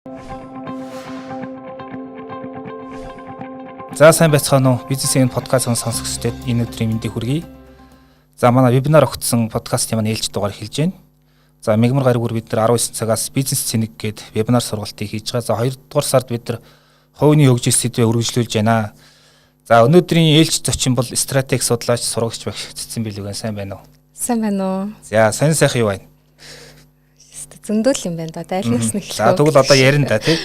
За сайн байцгаана уу? Бизнесийн подкастын сонсогчдод энэ өдрийн мэндийг хүргэе. За манай вебинар өгсөн подкастын маань ээлж дугаар эхэлж байна. За мегмар гаригүр бид нар 19 цагаас бизнес цэник гээд вебинар сургалтыг хийж байгаа. За 2 дугаар сард бид нар хувийн хөгжил сэдвээ үргэлжлүүлж байна. За өнөөдрийн ээлж зочин бол стратеги судлаач сурагч багш Цэцэн Билүүгэн сайн байна уу? Сайн байна уу? За сайн сайхан юу байна? Зөндөл юм байна да. Дайлнаас нь эхлэв. За тэгвэл одоо ярина да тий.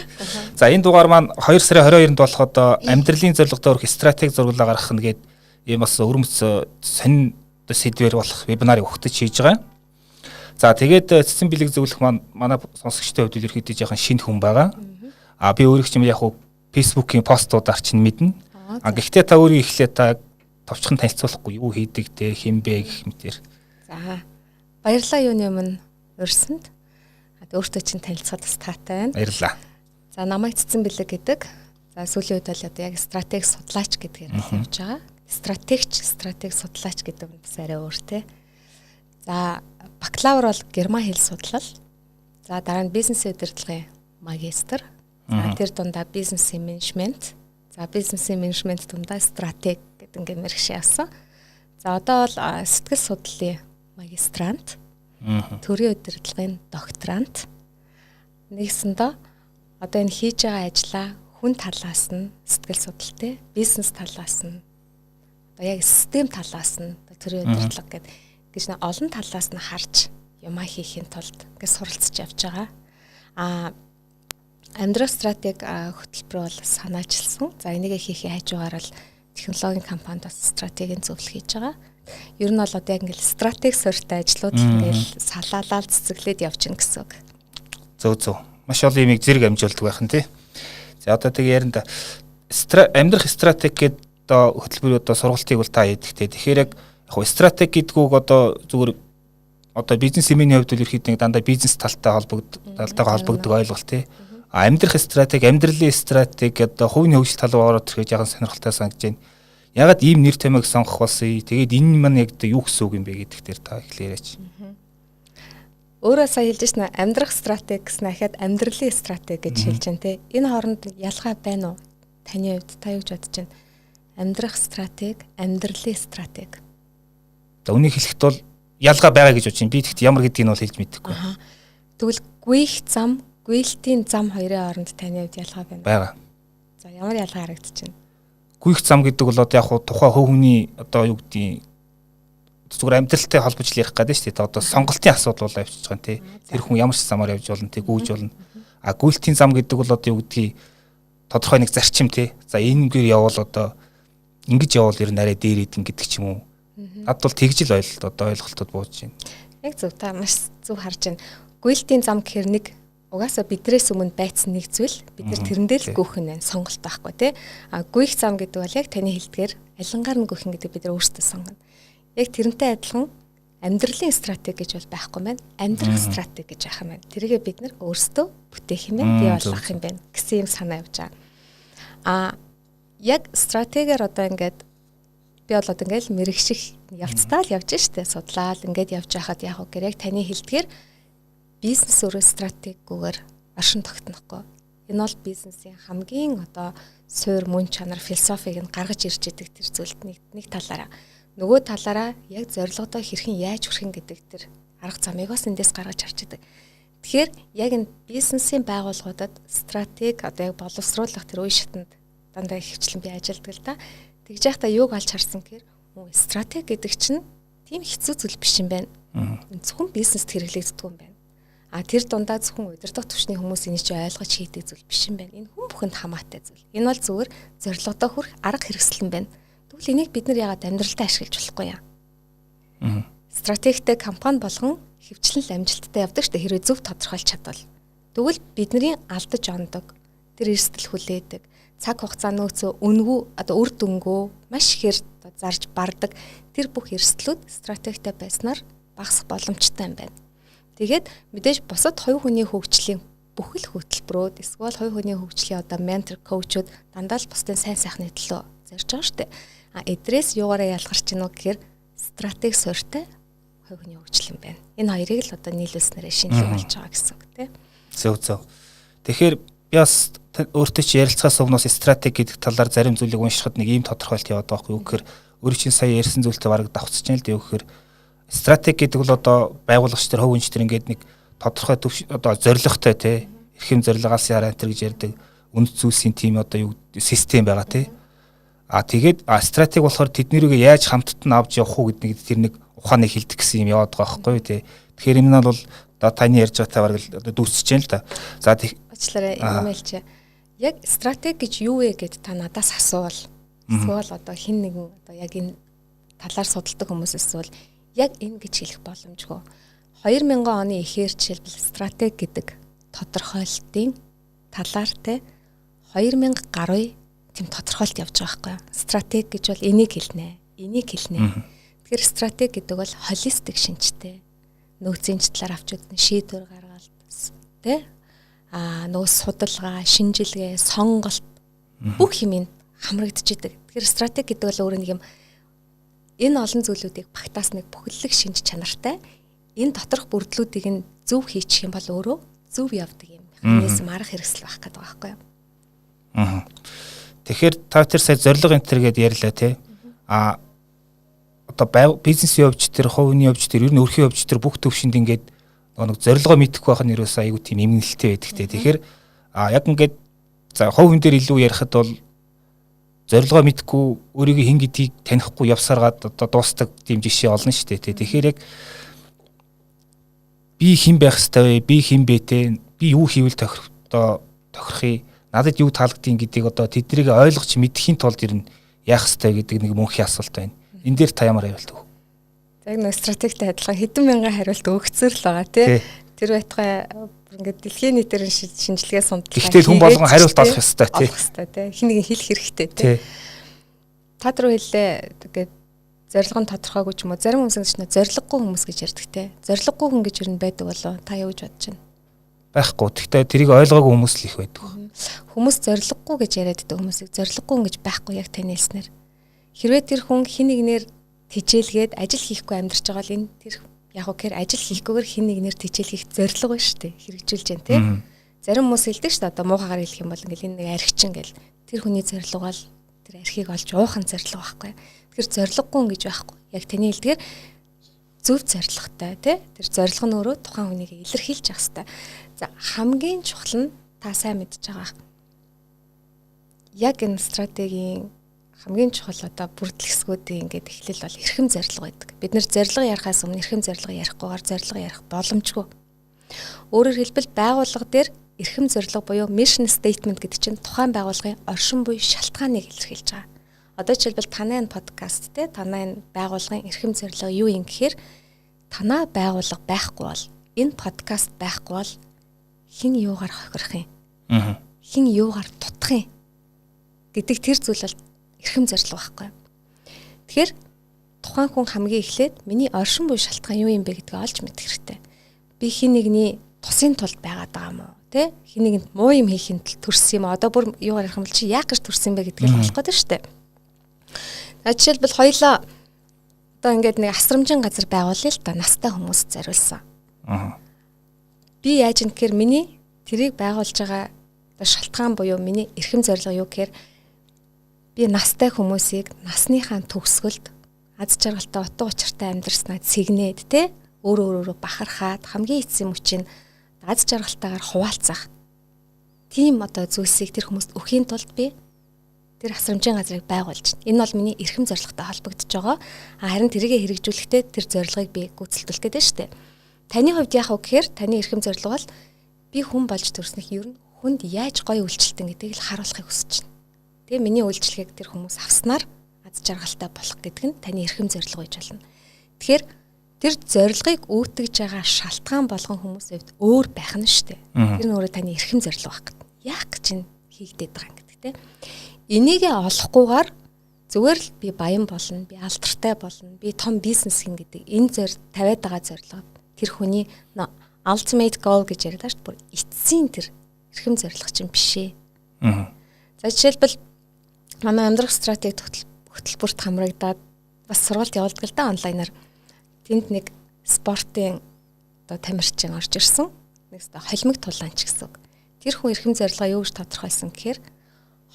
За энэ дугаар маань 2 сарын 22-нд болох одоо амьдралын зорилготой хүрэх стратеги зурглаа гаргах нэгэд ийм бас өрмөц сонин сэдвэр болох вебинарыг өгтөж хийж байгаа. За тэгээд Цэцэн Билэг зөвлөх маань манай сонсогчтой хувьд ерөөхдөө жоохон шинэ хүн байгаа. А би өөрөө ч юм яг Facebook-ийн постуудаар чинь мэднэ. А гэхдээ та өөрөө эхлээд та товчхон танилцуулахгүй юу хийдэг те хинбэ гэх мэтэр. За баярлалаа юуны өмнө өрсөнд. Өөртөө чинь танилцахад бас таатай байна. Баярлалаа. За намайг Цэцэн Билэг гэдэг. За сүүлийн үед бол одоо яг стратеги судлаач гэдгээр явж байгаа. Стратеги судлаач гэдэг нь бас арай өөр те. За бакалавр бол герман хэл судлал. За дараа нь бизнесийн удирдлагын магистр. За тэр дундаа бизнесийн менежмент. За бизнесийн менежмент дундаа стратеги гэдэг ингээ мэргэшээ авсан. За одоо бол сэтгэл судлалын магистрант. Төрийн удирдлагын докторант. Нэгсэндээ одоо энэ хийж байгаа ажлаа хүн талаас нь сэтгэл судлалтай, бизнес талаас нь одоо яг систем талаас нь төрийн удирдлага гэдэг гэж нэг олон талаас нь харж юмаа хийхин тулд ингээд суралцж явж байгаа. Амьдрах стратеги хөтөлбөр бол санаачилсан. За энийг хийхээ хажуугаар л технологийн компанид бас стратегийн зөвлөх хийж байгаа. Ер нь бол одоо яг ингээд стратеги суурьтай ажлууд ингээд салаалал цэцэглээд явчихна гэсэн үг. Зөв. Маш олон юмыг зэрэг амжуулдаг байх нь тий. За одоо тэг ярина да. Амьдрах стратеги гэдэг одоо хөтөлбөрийн одоо сургалтыг бол та хийдэгтэй. Тэгэхээр яг стратеги гэдгүүг одоо зүгээр одоо бизнес эмээний хувьд бол ерөөхдөө дандаа бизнес талтайгаа холбогддог ойлголт тий. Амьдрах стратеги, амьдралын стратеги одоо хувийн хөгжил тал руу ороод ирэхэд яхан сонирхолтой санагдаж байна. Ягаад ийм нэр томьёог сонгох болсон? Тэгээд энэ маань яг юу гэсэн үг юм бэ гэдэгт та эхлээрээч. Өөрөө сая хэлж шнэ амьдрах стратеги гэсэн ахаад амьдралын стратеги гэж хэлж байна те. Энэ хооронд ялгаа байна уу? Таны хувьд та юу гэж бодож байна? Амьдрах стратеги, амьдралын стратеги. За үнийг хэлэхэд бол ялгаа байгаа гэж бодож байна. Би тэгт ямар гэдгийг нь бол хэлж мэдэхгүй. Тэгвэл гүйх зам, гүйлтийн зам хоёрын хооронд таны хувьд ялгаа байна уу? Байгаа. За ямар ялгаа харагдаж байна? Гүйх зам гэдэг бол одоо яг тухайн хөв хүний одоо юу гэдгийг зүгээр амьдралтай холбож ярих гэдэг шүү дээ. Одоо сонголтын асуудал бол авчиж байгаа тий. Тэр хүн ямар ч замаар явж болно тий, гүйж болно. А гүйлтийн зам гэдэг бол одоо юу гэдгийг тодорхой нэг зарчим тий. За энэгээр явбал одоо ингэж явбал ер нь арай дээр идэн гэдэг ч юм уу. Над бол тэгж л ойлголтод бууж байна. Яг зөв та маш зөв харж байна. Гүйлтийн зам гэхэр нэг угаасаа бидрээс өмнө байцсан нэг зүйл бид нар тэрэндээ л гүйх нь сонголт байхгүй тий. А гүйх зам гэдэг бол яг таны хэлдгээр алингаар нь гүйх гэдэг бид нар өөрсдөө сонгоно. Яг тэрнтэй адилхан амьдралын стратеги гэж бол байхгүй маань амьдрах стратеги гэж яах юм байна. Тэргээ бид нар өөрсдөө бүтээх юм байна, бий болгох юм байна гэсэн юм санаа явж байгаа. Яг стратегиэр одоо ингээд би бол одоо ингээд мэрэгших явцдаа л явж штэ судлаад ингээд явж байхад яг гэр яг таны хэлдгээр бизнес өөрөө стратегигээр оршин тогтнохгүй. Энэ бол бизнесийн хамгийн одоо суурь мөн чанар философиг нь гаргаж ирж идэг тэр зүйлд нэг талаараа. Нөгөө талаараа яг зорилгодоо хэрхэн яаж хүрэх гэдэг тэр арга замыг бас эндээс гаргаж харж идэг. Тэгэхээр яг энэ бизнесийн байгууллагуудад стратеги одоо яг боловсруулах тэр үе шатанд дандаа ихвчлэн би ажилладаг л да. Тэгж яхта юуг олж харсан гэхээр стратеги гэдэг чинь тийм хэцүү зүйл биш юм байна. Зөвхөн бизнест хэрэглэгддэг юм байна. Тэр дундаа зөвхөн удирдах төвчний хүмүүс энийг чи ойлгож хийдэг зүйл биш юм байна. Энэ хүн бүхэнд хамаатай зүйл. Энэ бол зүгээр зорилгодоо хүрэх арга хэрэгсэл юм байна. Тэгвэл энийг бид нар яагаад амьдралтаа ашиглаж болохгүй юм? Стратегтэй компани болгон хөвчлэн л амжилттай явдаг шүү дээ. Хэрвээ зөв тодорхойлж чадвал. Тэгвэл бидний алдаж ондог, тэр эрсдэл хүлээдэг, цаг хугацаа нөөцөө үнгүй одоо үр дүнгөө маш ихээр зарж бардаг тэр бүх эрсдлүүд стратегтэй байснаар багасах боломжтой юм байна. Тэгээд мэдээж бусад хувь хүний хөгжлийн бүхэл хөтөлбөрүүд эсвэл хувь хүний хөгжлийн одоо ментор, коучуд дандаа л бусдын сайн сайхны төлөө зорж байгаа шүү дээ. Эдрээс юугаараа ялгарч гинөө гэхээр стратеги суурьтай хувь хүний хөгжил юм байна. Энэ хоёрыг л одоо нийлүүлснээр шинжлэх болж байгаа гэсэн үг тийм. Зөв. Тэгэхээр би бас өөртөө чи ярилцахаас өмнө стратеги гэдэг талаар зарим зүйлийг уншихад нэг ийм тодорхойлт яваад байгаа байхгүй юу гэхээр өөрөө чинь сая ярьсан зүйлтэй бараг давхцаж байна л дээ гэхээр стратеги гэдэг бол одоо байгуулагч нар хөв хүнч нар ингээд нэг тодорхой одоо зорилготой те эрхэм зорилгоос яраа энэ гэж ярьдаг үнд зүйлсийн тим одоо юу систем байгаа те тэгээд стратеги болохоор тэднэрийг яаж хамтд нь авч явах уу гэдэг тэр нэг ухааныг хилдэг гэсэн юм яваад байгаа байхгүй юу те тэгэхээр энэ нь бол одоо таны ярьж байгаатай бараг л дүүсэж байна л да. За Уучлаарай юм хэлж. Яг стратеги гэж юу вэ гэд та надаас асуувал эсвэл одоо хин нэгэн одоо яг энэ талаар судалдаг хүмүүсээс бол яг энэ гэж хэлэх боломжгүй. 2000 оны эхээр жишээлбэл стратеги гэдэг тодорхойлолтын талаар те 2000 гаруй тийм тодорхойлт явж байгаа байхгүй юу? Стратеги гэж бол энийг хэлнэ. Энийг хэлнэ. Тэгэхээр стратеги гэдэг бол холистик шинжтэй. Нөөцийн талаар авч үзэн шийдвэр гаргалт те нөгөө судалгаа, шинжилгээ, сонголт бүх юмыг хамрагдчихэдэг. Тэгэхээр стратеги гэдэг бол өөр нэг юм энэ олон зүйлүүдийг багтаас нэг бүхэлдэг шинж чанартай энэ доторх бүрдлүүдийг нь зөв хийчих юм бол өөрөө зөв явдаг юм. Механизм арга хэрэгсэл байх гэдэг байгаа байхгүй юу? Тэгэхээр та тэр сая зорилго энтер гэдээ ярьлаа тий. Одоо бизнес явж тэр хувийн явж тэр ер нь өрхийн явж тэр бүх төвшөнд ингээд нэг зорилгоо мэдэхгүй байх нь ерөөсөө айгүй тийм эмгэнэлтэй байдаг те. Тэгэхээр яг ингээд за хувийн дээр илүү ярихад бол зорилгоо мэдэхгүй өөрийгөө хэн гэдгийг танихгүй явсаргаад одоо дуустдаг тийм жишээ олно шүү дээ те. Тэгэхээр яг би хэн байх ёстой вэ? Би хэн бэ те? Би юу хийвэл тохирохыг надад юу таалагдгийг гэдгийг одоо тэднийг ойлгож мэдхийн тулд ер нь яах ёстой гэдэг нэг мөнхийн асуулт байна. Энэ дээр та ямар хариулт өгөх? Яг нэг стратегтэй адилхан хэдэн мянган хариулт өгцөр л байгаа тий. Тэр байтугай ингээд дэлхийн нийтээр шинжилгээ сундалгаа. Гэхдээ хүн болгон хариулт олох ёстой тий. Олох ёстой тий. Хин нэг хэлэх хэрэгтэй тий. Та түрүү хэллээ тэгээд зорилго нь тодорхойгүй ч юм уу. Зарим хүмүүс гэж нэ зорилгогүй хүмүүс гэж ярьдаг тий. Зорилгогүй хүн гэж юу н байдаг болоо та юу гэж бодож байна? Байхгүй. Гэхдээ тэрийг ойлгоогүй хүмүүс л их байдаг. Хүмүүс зорилгогүй гэж яриад байдаг хүмүүсийг зорилгогүй хүн гэж байхгүй яг таны хэлснээр. Хэрвээ тэр хүн хин нэгнэр тижээлгээд ажил хийхгүй амьдарч байгаа л энэ тэр яг үгээр ажил хийхгүйгээр хин нэгнэр тижээлгэх зорилго байна шүү дээ. Хэрэгжүүлж जैन тий. Зарим хүмүүс хэлдэг шүү дээ. Одоо муухагаар хэлэх юм бол ингээл энэ нэг архичин гэл тэр хүний зорилго бол тэр архийг олж уухан зорилго байхгүй. Тэгэхээр зорилгогүй гэж байхгүй. Яг таны хэлдгээр зөв зорилготой тий. Тэр зорилго нь өөрөө тухайн хүнийг илэрхийлж явах хэрэгтэй. За хамгийн чухал нь та сайн мэдж байгаа. Яг энэ стратегийн хамгийн чухал одоо бүрдлэсгүүдийн ингээд эхлэл бол эрхэм зорилго байдаг. Бид нэр зорилго ярихаас өмнө эрхэм зорилго ярихгүйгээр зорилго ярих боломжгүй. Өөрөөр хэлбэл байгууллага дээр эрхэм зорилго буюу mission statement гэдэг чинь тухайн байгууллагын оршин буй шалтгааныг илэрхийлж байгаа. Одоо жишээлбэл танай энэ подкаст те танай энэ байгууллагын эрхэм зорилго юу юм гэхээр танай байгууллага байхгүй бол энэ подкаст байхгүй бол хэн юугаар хохирох юм? Хэн юугаар тутах юм гэдэг тэр зүйл бол эрхэм зорилго байхгүй. Тэгэхээр тухайн хүн хамгийн эхлээд миний оршин буй шалтгаан юу юм бэ гэдгийг олж мэдэх хэрэгтэй. Би хин нэгний тусын тулд байгаад байгаа юм уу? Тэ? Хин нэгэнд муу юм хийхин төрсөн юм уу? Одоо бүр юугаар ярих юм бол чи яах гэж төрсөн бэ гэдгийг олох гэдэг шүү дээ. Жишээлбэл хоёлаа одоо ингээд нэг асрамжин газар байгуулъя л да настай хүмүүс зориулсан. Би яаж юм гэхээр миний тэрийг байгуулж байгаа шалтгаан буюу миний эрхэм зорилго юу гэхээр би настай хүмүүсийг насныхаа төгсгөлд аз жаргалтай утга учиртай амьдрснаа цэгнээд те өөрөө бахархаад хамгийн эцсийн мөчийн аз жаргалтайгаар хуваалцах тийм одоо зүйлсийг тэр хүмүүст өхийн тулд би тэр асрамжийн газрыг байгуулж байна. Энэ бол миний эрхэм зорилготой холбогдож байгаа. Харин тэрийгэ хэрэгжүүлэхдээ тэр зорилгыг би гүйцэлдүүлэх гэдэг нь шүү дээ. Таны хувьд яах вэ гэхээр таны эрхэм зорилго бол би хүн болж төрснөх ер нь хүнд яаж гоё үйлчлэлтэн гэдгийг л харуулахыг хүсэж байна. Тэгээ миний үйлчлэгийг тэр хүмүүс авснаар аз жаргалтай болох гэдэг нь таны эрхэм зорилго гэж болно. Тэгэхээр тэр зорилгыг үүтгэж байгаа шалтгаан болгон хүмүүсийн хувьд өөр байх нь шүү дээ. Тэр нь өөрөө таны эрхэм зорилго байх гэдэг. Яах гэж хийгдээд байгаа юм гэдэг тийм. Энийгээ олохгүйгээр зүгээр л би баян болно, би алдартай болно, би том бизнес хийн гэдэг энэ тавиад байгаа зорилго тэр хүний ultimate goal гэж яриад шүү дээ. Бүр эцсийн тэр эрхэм зорилго чинь биш ээ. За жишээлбэл манай амьдрах стратеги хөтөлбөрт хамрагдаад бас сургалт явуулдаг л да онлайнаар. Тэнд нэг спортын одоо тамирчин орж ирсэн. Нэг холимог тулаанч гэсэн үг. Тэр хүн эрхэм зорилгоо юу гэж тодорхойлсон гэхээр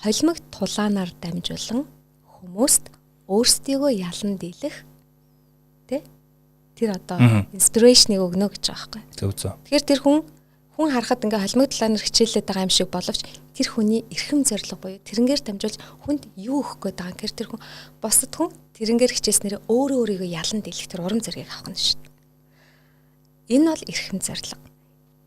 холимог тулаанаар дамжуулан хүмүүст өөрсдийгөө ялан дийлэх тэ тэр одоо инспирашныг өгнө гэж байгаа байхгүй. Зөв зөв. Тэгэхээр тэр хүн харахад ингээ холимог талаар хичээлээд байгаа юм шиг боловч тэр хүний эрхэм зорилго буюу тэрнгээр дамжуулж хүнд юу өгөх гээд байгаа юм гэхээр тэр хүн бусад хүн тэрнгээр хичээснээр өөрөө өөрийгөө ялан дийлэх тэр урам зориг авах нь шүү дээ. Энэ бол эрхэм зорилго.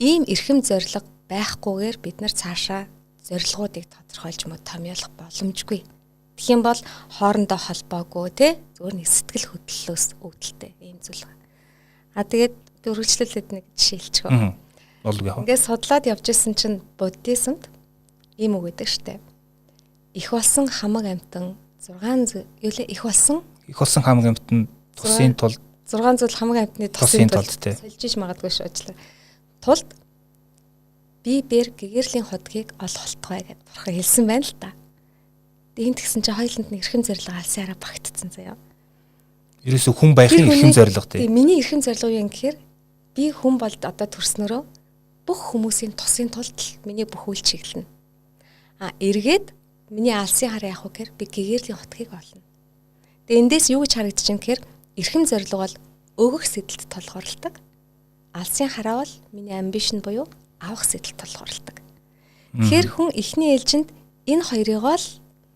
Ийм эрхэм зорилго байхгүйгээр бид нар цаашаа зорилгоодыг тодорхойлж томьёолох боломжгүй. Тэгэх юм бол хоорондоо холбоогүй те зөвхөн нэг сэтгэл хөдлөлөөс үүдэлтэй ийм зүйл байна. Тэгээд би үргэлжлүүлээд нэг жишээ хэлчихв. Ингээд судлаад явж исэн чинь буддизмд ийм үг гэдэг штэ. Их болсон хамаг амтан 600 их болсон хамаг амтан тусын тулд 600 хамаг амтны тусын тулд сольжиж магадгүй шуучлаа. Тулд би бэр гэгэрлийн худгийг олголтгой гэдээ бурхан хэлсэн байна л та. Энд тэгсэн чинь хоёуланд нь эрхэм зорилго алсаараа багтцсан заяа. Ерөөсө хүн байхын эрхэм зорилго тий. Миний эрхэм зорилго юу юм гэхээр би хүн бол одоо төрснөрөө бүх хүмүүсийн тусын тулд миний бүх үйл чиглэнэ. Эргээд миний алсын хараа явах гэхээр би гэгэрлийн хутгийг олно. Тэгээ эндээс юу гэж харагдаж байна гэхээр эрхэм зорилго бол өгөх сэдэлд толгорлдог. Алсын хараа бол миний амбишн буюу авах сэдэлд толгорлдог. Тэгэхээр хүн эхний ээлжинд энэ хоёрыг л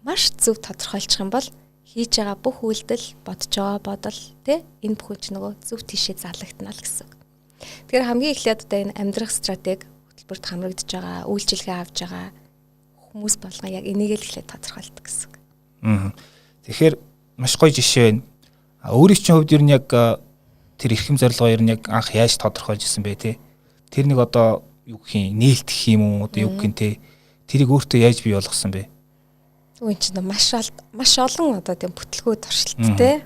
маш зөв тодорхойлчих юм бол хийж байгаа бүх үйлдэл, бодож байгаа бодол тэ энэ бүхэн ч нөгөө зөв тишээ залгагдана л гэсэн. Тэгэхээр хамгийн эхлээд одоо энэ амьдрах стратеги хөтөлбөрт хамрагдж байгаа, үйлчилгээ авж байгаа хүмүүс болгоо яг энийг л эхлээд тодорхойлдог гэсэн. Тэгэхээр маш гоё жишээ байна. Өөрийн чинь хувьд ер нь яг тэр эрхэм зорилгоо ер нь яг анх яаж тодорхойлж ирсэн бэ те? Тэр нэг одоо юу гэх юм, нээлтгэх юм уу одоо юу гэх юм те? Тэрийг өөртөө яаж бий болгосон бэ? Үн чинь маш олон одоо тийм бүтлгүүд туршилттэй.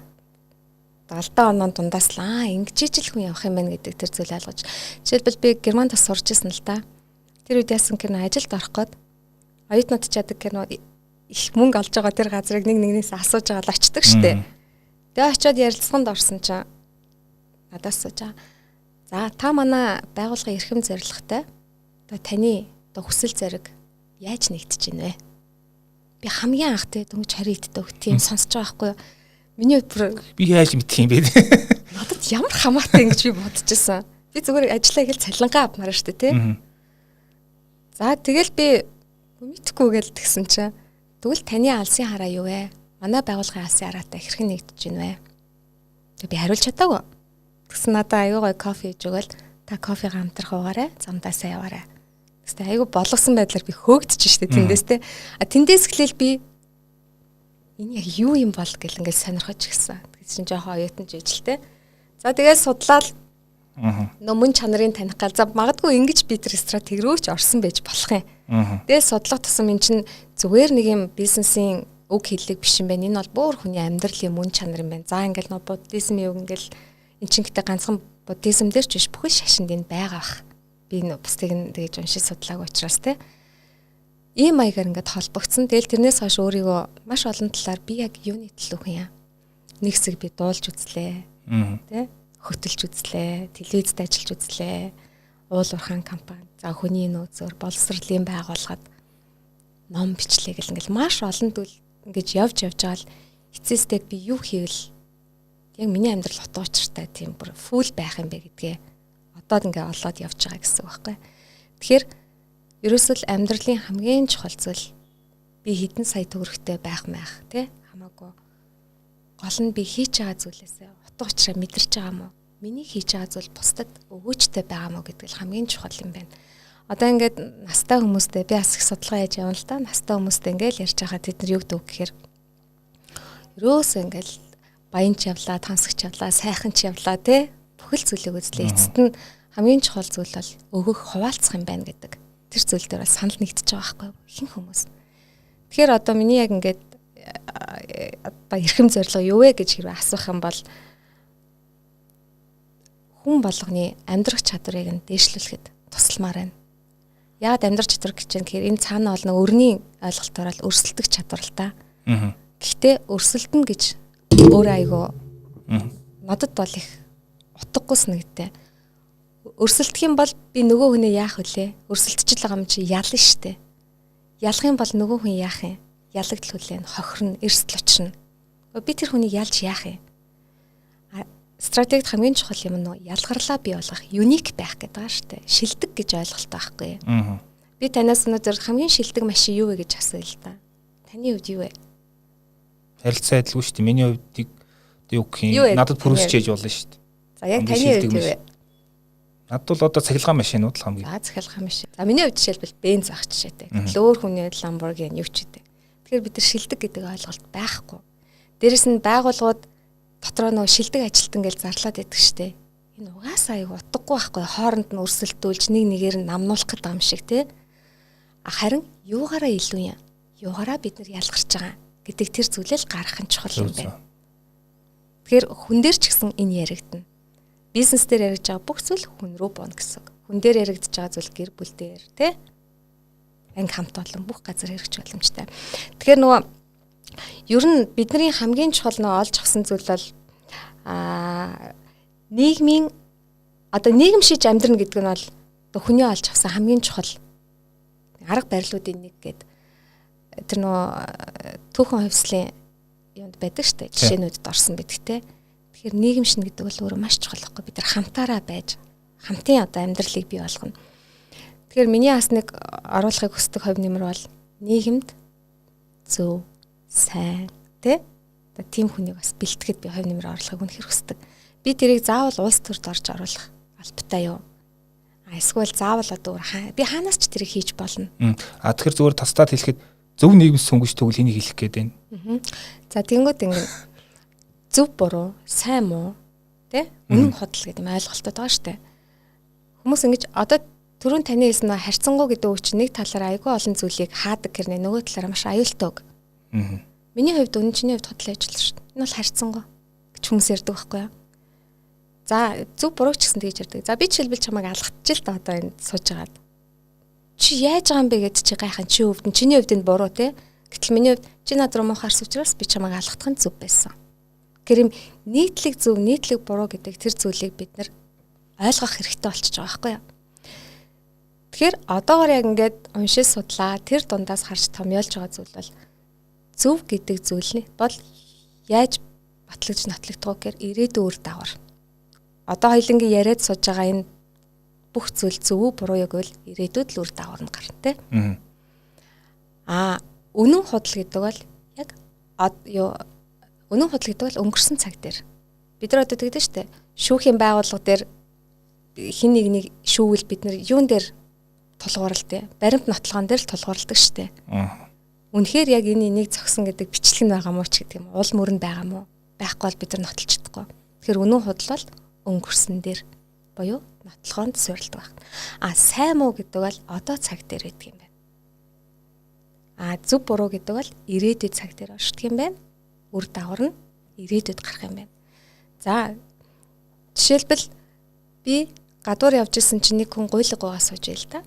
70 оноо дундаас л ингэж ижил хүн явах юм байна гэдэг тэр зүйл ойлгож. Жишээлбэл би Германд бас сурч ирсэн л та. Тэр үед яасан гэнэ ажилд орох гээд оюутнууд чаддаг гэнэ их мөнгө олж байгаа тэр газрыг нэгнээс асууж байгаа л очдөг штэ. Тэгээ очиод ярилцлаганд орсон чинь надаас сууж. За та манай байгууллагын эрхэм зорилготой одоо таны одоо хүсэл зориг яаж нэгдэж байна вэ? Би хамгийн анх тэ дөнгөж харигддаг тийм сонсож байгаа байхгүй юу? Миний бүр би яаж мэдх юм бэ? Надад ямар хамаатай ингэж би бодчихсон. Би зүгээр ажиллаа хэл цалингаа авмаар штэ тий. За тэгэл би мэдхгүй гээл тэгсэн чинь тэгвэл таны алсын хараа юу вэ? Манай байгууллагын алсын хараатай хэрхэн нэгдэж байна вэ? Би хариулж чадаагүй. Тэгсэн надаа аюу гой кофе хийж өгөөл та кофег хамтрах уугаарай, замдаасаа яваарай. Тэгсэн аюу болгосон байдлаар би хөөгдөж штэ тэндээс те. Тэндээс эхлээл би энэ яг юу юм бол гэл ингээл сонирхож гисэн. Тэгсэн жоохон оюутан жижилтэй. За тэгээд судлаад мөн чанарын таних гал за магадгүй ингэж би тэр стратеги рүүч орсон байж болох юм. Тэгээд судлах тусам эн чинь зүгээр нэг юм бизнесийн үг хэллэг биш юм байна. Энэ бол бүр хүний амьдралын мөн чанар юм байна. За ингээл нөө буддизм юу ингээл эн чинь гэдэг ганцхан буддизм дээр ч биш бүхэл шашинд энэ байгаа бах. Би нөө бусдыг нь тэгж уншиж судлаагүй учраас те. Ийм маягаар ингээд холбогдсон. Тэгэл тэрнээс хойш өөрийгөө маш олон талаар би яг юуны төлөв хүн юм. Нэг хэсэг би дуулж үзлээ. Тэ? Хөтөлж үзлээ. Телевизэд ажиллаж үзлээ. Уул уурхаан компани. За хүний нөөцөөр боловсролын байгууллагад ном бичлээ гэл ингээд маш олон зүйл ингээд явж байгаа л эцээстэй би юу хийвэл яг миний амьдрал утга учиртай тийм бүр фул байх юм бэ гэдгээ одоо ингээд олоод явж байгаа гэсэн үг байхгүй. Тэгэхээр ерөөсөө л амьдралын хамгийн чухал зүйл би хэдэн сая төгрөгтэй байх маях тий хамаагүй гол нь би хийж байгаа зүйлээсээ утга учираа мэдэрч байгаа мó миний хийж байгаа зүйл бусдад өгөөжтэй байгаа мó гэдэг л хамгийн чухал юм байна. Одоо ингээд настай хүмүүстэй би бас их судалгаа хийж явна л та настай хүмүүстэй ингээд ярьж байгаа тэд нар юу гэдэг гэхээр ерөөсөө ингээд баянч явлаа, тансагч явлаа, сайхан ч явлаа тий бүхэл зүйлийг үзлээ. Эцэст нь хамгийн чухал зүйл бол өгөх хуваалцах юм байна гэдэг. Тэр зүйл дээр бол санал нэгдэж байгаа байхгүй хин хүмүүс. Тэгэхээр одоо миний яг ингээд одоо эрхэм зорилго юу вэ гэж хэрвээ асуух юм бол хүн болгоны амьдрах чадварыг нь дээшлүүлэхэд тусламаар байна. Яагаад амьдрах чадвар гэж юм гэхээр энэ цаана бол нэг өрний ойлголтоор л өрсөлдөх чадвар л та. Гэхдээ өрсөлдөн гэж өөр айгу надад бол их утгагүй санагдтыг. Өрсөлдөх юм бол би нөгөө хүнээ яах вүлээ? Өрсөлдөж байгаа юм чи ялна штэ. Ялах юм бол нөгөө хүн яах юм? Ялагдл хүлээн, хохирно, эрсдэл очно. Би тэр хүнийг ялж яах юм? Стратегид хамгийн чухал юм нь ялгарлаа бий болгох, юник байх гэдэг байгаа штэ. Шилдэг гэж ойлголт байхгүй. Би танаас өнөөдөр хамгийн шилдэг машин юу вэ гэж асууя л да. Таны хувьд юу вэ? Харилцаа адилгүй шүү дээ. Миний хувьд юу гэх юм? Надад пүрүсч хийж болно шүү дээ. За яг таны хувьд юу вэ? Надад бол одоо цахилгаан машинууд л хамгийн. За цахилгаан машин. За миний хувьд жишээлбэл бенз авах жишээтэй. Өөр хүний Lamborghini юу ч гэдэг. Тэгэхээр бид нар шилдэг гэдэг ойлголт байхгүй. Дээрэс нь байгууллагууд дотроо нөгөө шилдэг ажилтан гэж зарлаад байдаг штэ. Энэ угаасаа аяг утгагүй байхгүй. Хооронд нь өрсөлдүүлж нэг нэгээр нь намнуулах гэдэг юм шиг тий. Харин юугаараа илүү юм? Юугаараа бид нар ялгарч байгаа гэдэг тэр зүйлэл гарах нь чухал юм байна. Тэгэхээр хүн дээр ч гэсэн энэ яригдана. Бизнес дээр яригдж байгаа бүх зүйл хүн рүү боно гэсэн. Хүн дээр яригдж байгаа зүйл гэр бүл дээр тий. Анги хамт олон бүх газар хэрэгж боломжтой. Тэгэхээр нөгөө ер нь бидний хамгийн чухал нь олж авсан зүйл бол нийгмийн одоо нийгэм шиж амьдрна гэдэг нь бол одоо хүний олж авсан хамгийн чухал арга барилуудын нэг гэдэг тэр нөө түүхэн хувьслын юунд байдаг штэ жишээнүүдэд орсон бидгтэй. Тэгэхээр нийгэм шин гэдэг бол өөрөө маш чухал байхгүй бид нар хамтаараа байж хамтын одоо амьдралыг бий болгоно. Тэгэхээр миний бас нэг оруулахыг хүсдэг хувь нэмэр бол нийгэмд зөв сайн тэ одоо тийм хүнийг бас бэлтгэхэд би хувь нэмэр оруулахыг үнэхээр хүсдэг. Би тэрийг заавал улс төрд орж оруулах албатай юу? Эсвэл заавал одоо би хаанаас ч тэрийг хийж болно. Тэгэхээр зүгээр тастаад хэлэхэд зөв нийгэмс сүнгэж төгөл энийг хэлэх гээд байна. За тэнгууд ингэ зөв буруу, сайн муу тэ үнэн худал гэдэг юм ойлголтод байгаа штэ. Хүмүүс ингэж одоо түрүүн таны хэлсэн харьцангуй гэдэг үг чинь нэг талаараа айгүй олон зүйлийг хаадаг гэрнэ нөгөө талаараа маш аюултай үг. Миний хувьд үнэн чиний хувьд худлаа ажиллаж шүү дээ. Энэ бол харьцангуй гэж хүмүүс ярьдаг байхгүй юу? За зөв буруу ч гэсэн тэгж ярьдаг. За би жишээлбэл чамайг алгатчих л да одоо энэ сууж байгаад. Чи яаж байгаа юм бэ гэж чи гайхаа чи хувьд нь чиний хувьд энэ буруу те. Гэтэл миний хувьд чи над руу муухаарс учраас би чамайг алгатах нь зөв байсан. Гэрэм нийтлэг зөв нийтлэг буруу гэдэг тэр зүйлийг бид нар ойлгох хэрэгтэй болчихж байгаа байхгүй юу? Тэгэхээр одоогоор яг ингээд уншиж судлаа тэр дундаас харж томьёолж байгаа зүйл бол зөв гэдэг зүйл нь бол яаж батлагдж нотлогдох гэхээр ирээдүйн үр дагавар. Одоо хоёлынгийн яриад сууж байгаа энэ бүх зүйл зөв үү буруу яг бол ирээдүйд л үр дагавар нь гарна те. Үнэн худал гэдэг бол яг үнэн худал гэдэг бол өнгөрсөн цаг дээр. Бид нар одоо тэгдэж штэ. Шүүхийн байгууллага дээр хин нэг шүүвэл бид нар юун дээр тулгуурлалт баримт нотлогоон дээр л тулгуурладаг штэ. Үнэхээр яг энэ энийг зогсон гэдэг бичлэг нь байгаа мó ч гэдэг юм. Уул мөрөнд байгаа мó? Байхгүй бол бид нар нотлж чадахгүй. Тэгэхээр үнэн худал бол өнгөрсөн дээр буюу нотлогоонд суурилдаг байна. Сайн муу гэдэг бол одоо цаг дээр байдаг юм байна. Зөв буруу гэдэг бол ирээдүйд цаг дээр оршдог юм байна. Үр дагавар нь ирээдүйд гарах юм байна. За жишээлбэл би гадуур явж исэн чинь нэг хүн гуйлга гуйгаа сууж байл та.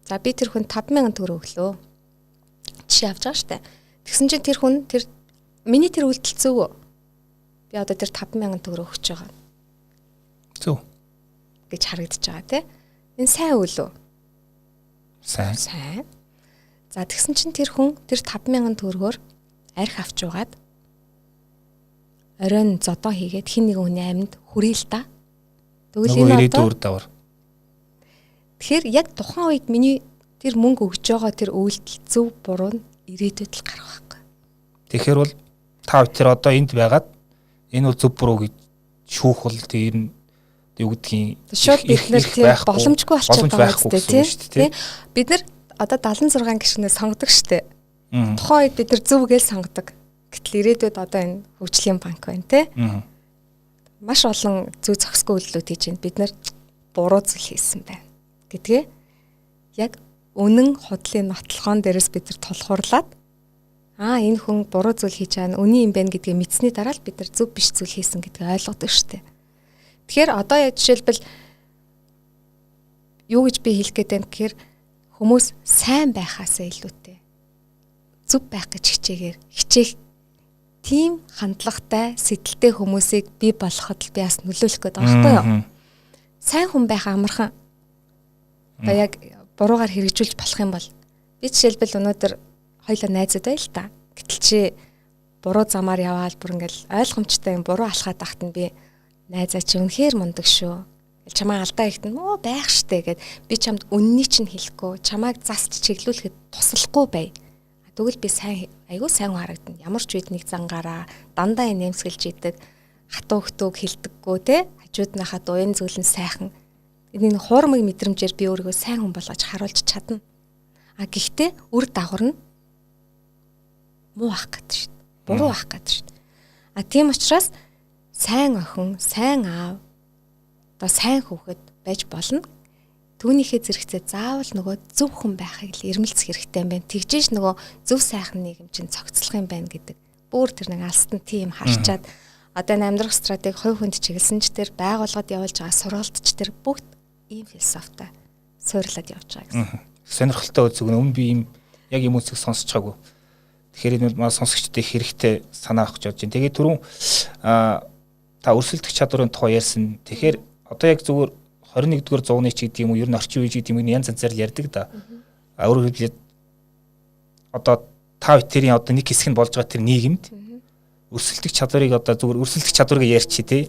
За би тэр хүн 5,000 төгрөг өглөө. Жишээ авч байгаа штэ. Тэгсэн чинь тэр хүн миний тэр үйлдэл зөв үү? Би одоо тэр 5,000 төгрөг өгч байгаа. Зөв гэж харагдаж байгаа тий. Энэ сайн үйл үү? Сайн. За тэгсэн чинь тэр хүн тэр 5,000 төгрөгөөр арх авч угаад оройн зодоо хийгээд хин нэг хүний амьд хүрээ л та. Тэгвэл энэ одоо үр дагавар. Тэгэхээр яг тухайн үед миний тэр мөнгө өгж байгаа тэр үйлдэл зөв буруу нь ирээдүйд л гарах байхгүй. Тэгэхээр бол та хоёр одоо энд байгаад энэ бол зөв буруу гэж шүүх бол тэр нь юу гэдгийг шууд бид нар тийм боломжгүй болчиход байгаа үстэй тий. Бид нар одоо 76 гишгнээ сонгодог штэ. Тухайн үед бид нар зөв гээл сонгодог. Гэтэл ирээдүйд одоо энэ хөгжлийн банк байна тий. Маш олон зөв зохисгүй үйлдэлүүд хийж байна. Бид нар буруу зүйл хийсэн байна гэдгээ яг үнэн худлын нотлохоон дээрээс бид нар тулгуурлаад энэ хүн буруу зүйл хийж байгаа нь үний юм байна гэдгийг мэдсэний дараа л бид нар зөв биш зүйл хийсэн гэдгийг ойлгодог штэ. Тэгэхээр одоо жишээлбэл юу гэж би хэлэх гээд байна гэхээр хүмүүс сайн байхаасаа илүүтэй зөв байх гэж хичээх тийм хандлагатай, сэтэлтэй хүмүүсийг бий болгоход л би бас нөлөөлөх гээд байгаа байхгүй юу? сайн хүн байх амархан. Одоо яг буруугаар хэрэгжүүлж болох юм бол би жишээлбэл өнөөдөр хоёулаа найзууд байл та. Гэтэл чи буруу замаар яваал бүр ингээл ойлгомжтой юм буруу алхаад тахт нь би найзаа чи үнэхээр мундаг шүү. Чамаа алдаа ихтэн мөө байх штэ гэд би чамд үннийг чинь хэлэхгүй чамааг заст чиглүүлэхэд туслахгүй бай. Тэгвэл би сайн айгүй сайн харагдана. Ямар ч үед нэг зангаараа дандаа нэмсгэлж идэг хатуу хтүүг хилдэггүй те хажуудныхаа дуян зүйлэн сайхан энэ хуурмаг мэдрэмжээр би өөрийгөө сайн хүн болгож харуулж чадна. А гэхдээ үр дагавар нь муу ах гэдэг шүү дээ. Буруу ах гэдэг шүү дээ. А тийм учраас сайн охин, сайн аав, одоо сайн хүүхэд байж болно. Түүнийхээ зэрэгцээ заавал нөгөө зөв хүн байхыг л эрмэлзэх хэрэгтэй юм байна. Тэгжээш нөгөө зөв сайхан нийгэм чинь цогцлох юм байна гэдэг. Бүр тэр нэг алстан тийм харчаад одоо энэ амьдрах стратеги хувь хүнд чиглэсэнч тэр байгууллагад явуулж байгаа сургалтч тэр бүгд ийм философитой суйрлаад явж байгаа гэсэн. Сонирхолтой үзэг нь би ийм яг юм үзэг сонсч байгаагүй. Тэгэхээр энэ бол маа сонсогчдын хэрэгтэй санаа авах гэж бодож байна. Тэгээд түрүүн та өрсөлдөх чадварын тухай ярьсан. Тэгэхээр одоо яг зүгээр 21-р зууны ч гэдэг юм уу, ер нь орчин үеич гэдэг юм янз янзаар ярьдаг да. Өөрөөр хэлбэл одоо та бүхэн одоо нэг хэсэг нь болж байгаа тэр нийгэмд өрсөлдөх чадварыг одоо зүгээр өрсөлдөх чадварыг ярьчих тий.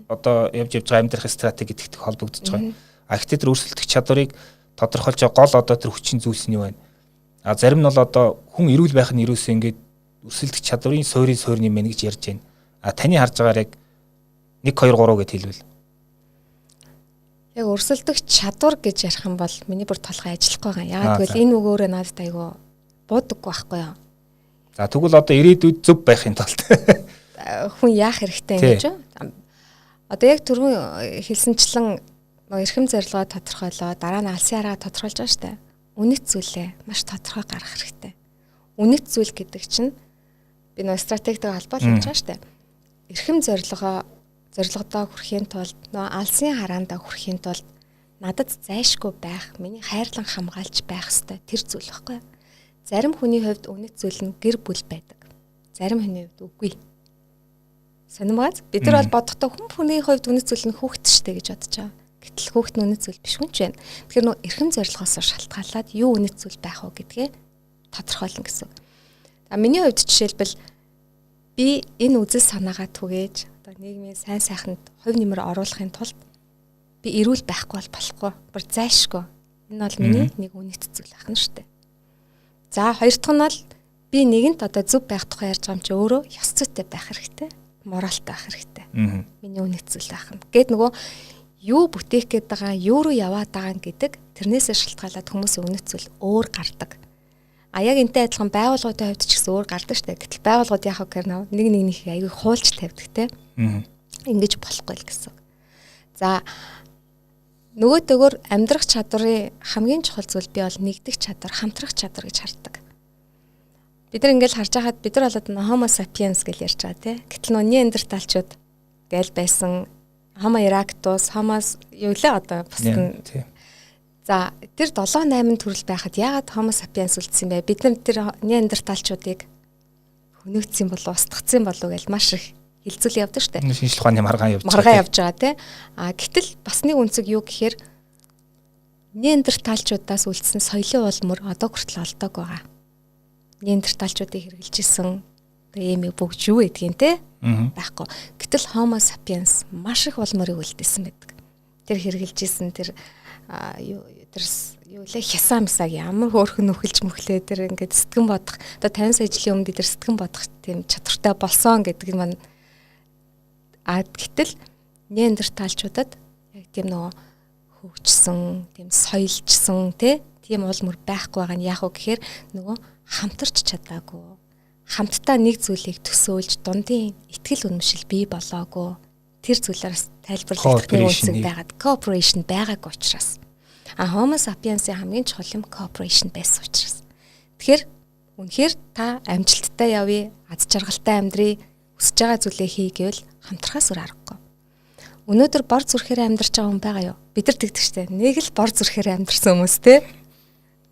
Одоо явж байгаа амьдрах стратеги гэдэгт холбогдож байгаа. А гэхдээ тэр өрсөлдөх чадварыг тодорхойлж байгаа гол одоо тэр хүчин зүйлс нь юу вэ? А зарим нь бол одоо хүн эрүүл байх нь ерөөсөө ингээд өрсөлдөх чадварын суурийн юм байна гэж ярьж байна. А таны харж байгаагаар яг 1 2 3 гэд хэлвэл яг өрсөлдөх чадвар гэж ярих юм бол миний бүр толгой ажиллахгүй байгаа. Яг тэгвэл энэ үг өөрөө надад айгүй буудаггүй байхгүй юу? За тэгвэл одоо ирээдүйд зөв байхын тулд хүн яах хэрэгтэй юм гэж байна. Одоо яг түрүүн хэлсэнчлэн эрхэм зорилгоо тодорхойлоо, дараа нь алсын арга тодорхойлж байгаа шүү дээ. Үнэт зүйлээ маш тодорхой гаргах хэрэгтэй. Үнэт зүйл гэдэг чинь би нөө стратегтэй холбоолж байгаа шүү дээ. Эрхэм зорилгодоо хүрэхийн тулд нөө алсын хараандаа хүрэхийн тулд надад зайшгүй байх, миний хайрлан хамгаалж байх ёстой тэр зүйл байхгүй. Зарим хүний хувьд үнэт зүйл нь гэр бүл байдаг. Зарим хүний хувьд үгүй. Сонирмогц бид нар бол бодохдоо хүний хувьд үнэт зүйл нь хүүхэд штэ гэж бодож байгаа. Гэтэл хүүхэд нь үнэт зүйл биш хүн ч байна. Тэгэхээр нөө эрхэм зорилгоос шалтгаалаад юу үнэт зүйл байх вэ гэдгээ тодорхойлно гэсэн. Миний хувьд жишээлбэл би энэ үзэл санаагаа түгээж одоо нийгмийн сайн сайханд хувь нэмэр оруулахын тулд би эрүүл байхгүй бол болохгүй. Бүр зайшгүй. Энэ бол миний нэг үнэт зүйл ахна штэ. За хоёр дахь нь бол би нэгэнт одоо зөв байх тухай ярьж байгаа юм чи өөрөө ёс зүйтэй байх хэрэгтэй. Моралтай байх хэрэгтэй. Миний үнэт зүйл ахна. Гэт нөгөө юу бүтээх гээд байгаа, юу руу яваад байгаа гэдэг тэрнээсээ шалтгаалаад хүмүүсийн үнэт зүйл өөр гардаг. А яг энтэй адилхан байгууллагуудын хувьд ч гэсэн өөр гардаг штэ. Гэтэл байгууллагууд яах вэ гэхээр нэг аягүй хуулж тавьдаг те. Ингэж болохгүй л гэсэн. За нөгөөдөөр амьдрах чадварын хамгийн чухал зүйл би бол нэгдэх чадвар, хамтрах чадвар гэж хардаг. Бид нар ингээл харж байхад бид нар болоод Homo sapiens гэж ярьж байгаа тий. Гэтэл нөө неандерталчууд гээл байсан Homo erectus, Homo юу лээ одоо бусдын. За тэр 7 8 төрөл байхад яагаад Homo sapiens үлдсэн бэ? Бид нар тэр неандерталчуудыг хөнөөгдсөн болов, устгацсан болов гэж маш их хилцүүл явдаг штэ. Шинжлэх ухааны маргаан явж байгаа тий. А гэтэл бас нэг үнцэг юу гэхээр неандерталчуудаас үлдсэн соёлын улмөр одоо хүртэл олдог байгаа. Неандерталчуудыг хэрэгжилж исэн ийм бүгд юу гэдгийг те байхгүй. Гэтэл Homo sapiens маш их улмөрийг үлдээсэн байдаг. Тэр хэрэгжилж исэн тэр юу лээ хясаа мсаг ямар хөөрхөн нөхөлж мөхлөө тэр ингээд сэтгэн бодох одоо 50 сая жилийн өмнө бид тэр сэтгэн бодох тийм чадвартай болсон гэдэг нь маань гэтэл неандерталчуудад яг тийм нөгөө хөгжсөн, тийм соёлжсон тийм улмөр байхгүй байгаа нь яах вэ гэхээр нөгөө хамтарч чадаагүй. Хамтдаа нэг зүйлийг төсөөлж дундын итгэл үнэмшил бий болоогүй. Тэр зүйлээс тайлбарлах нэг үнцэг байгаад cooperation байгаагүй учраас. Homo sapiens-ийн хамгийн чухал юм cooperation байсан учраас. Тэгэхээр үнэхээр та амжилттай явъя, аз жаргалтай амьдрий, хүсэж байгаа зүйлээ хий гэвэл хамтрахаас өөр аргагүй. Өнөөдөр бор зүрхээр амьдарч байгаа хүн байгаа юу? Бид нар тэгдэг штэ. Нэг л бор зүрхээр амьдарсан хүмүүс те.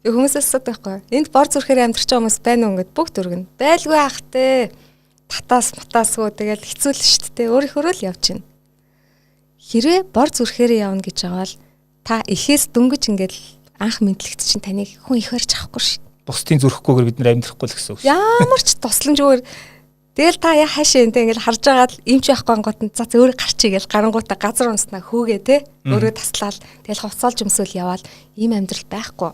Хүмүүсээс асуудаг байхгүй. Энд бор зүрхээр амьдарч байгаа хүмүүс байна уу гэд бүгд өргөн. Байлгүй ах те. Татаас матаасгүй тэгэл хэцүү л штэ те. Өөрийнхөө л явж гин. хэрвээ бор зүрхээр явна гэж байгаа бол та эхээс дөнгөж ингээд анх мэдлэгт чинь таныг хүн их барьж авахгүй шүү. Бусдын зүрхгүйгээр бид нар амьдрахгүй л гэсэн үг. Ямар ч тусламжгүй. Тэгэл та хаашаа энэ ингээд харж байгаа л эмч байхгүй ангууд нь за өөрөө гарчий гэж гарангуудаа газар унснаа хүүгээ те өөрөө таслаал тэгэл хувцаалж өмсөөл яваал ийм амьдрал байхгүй.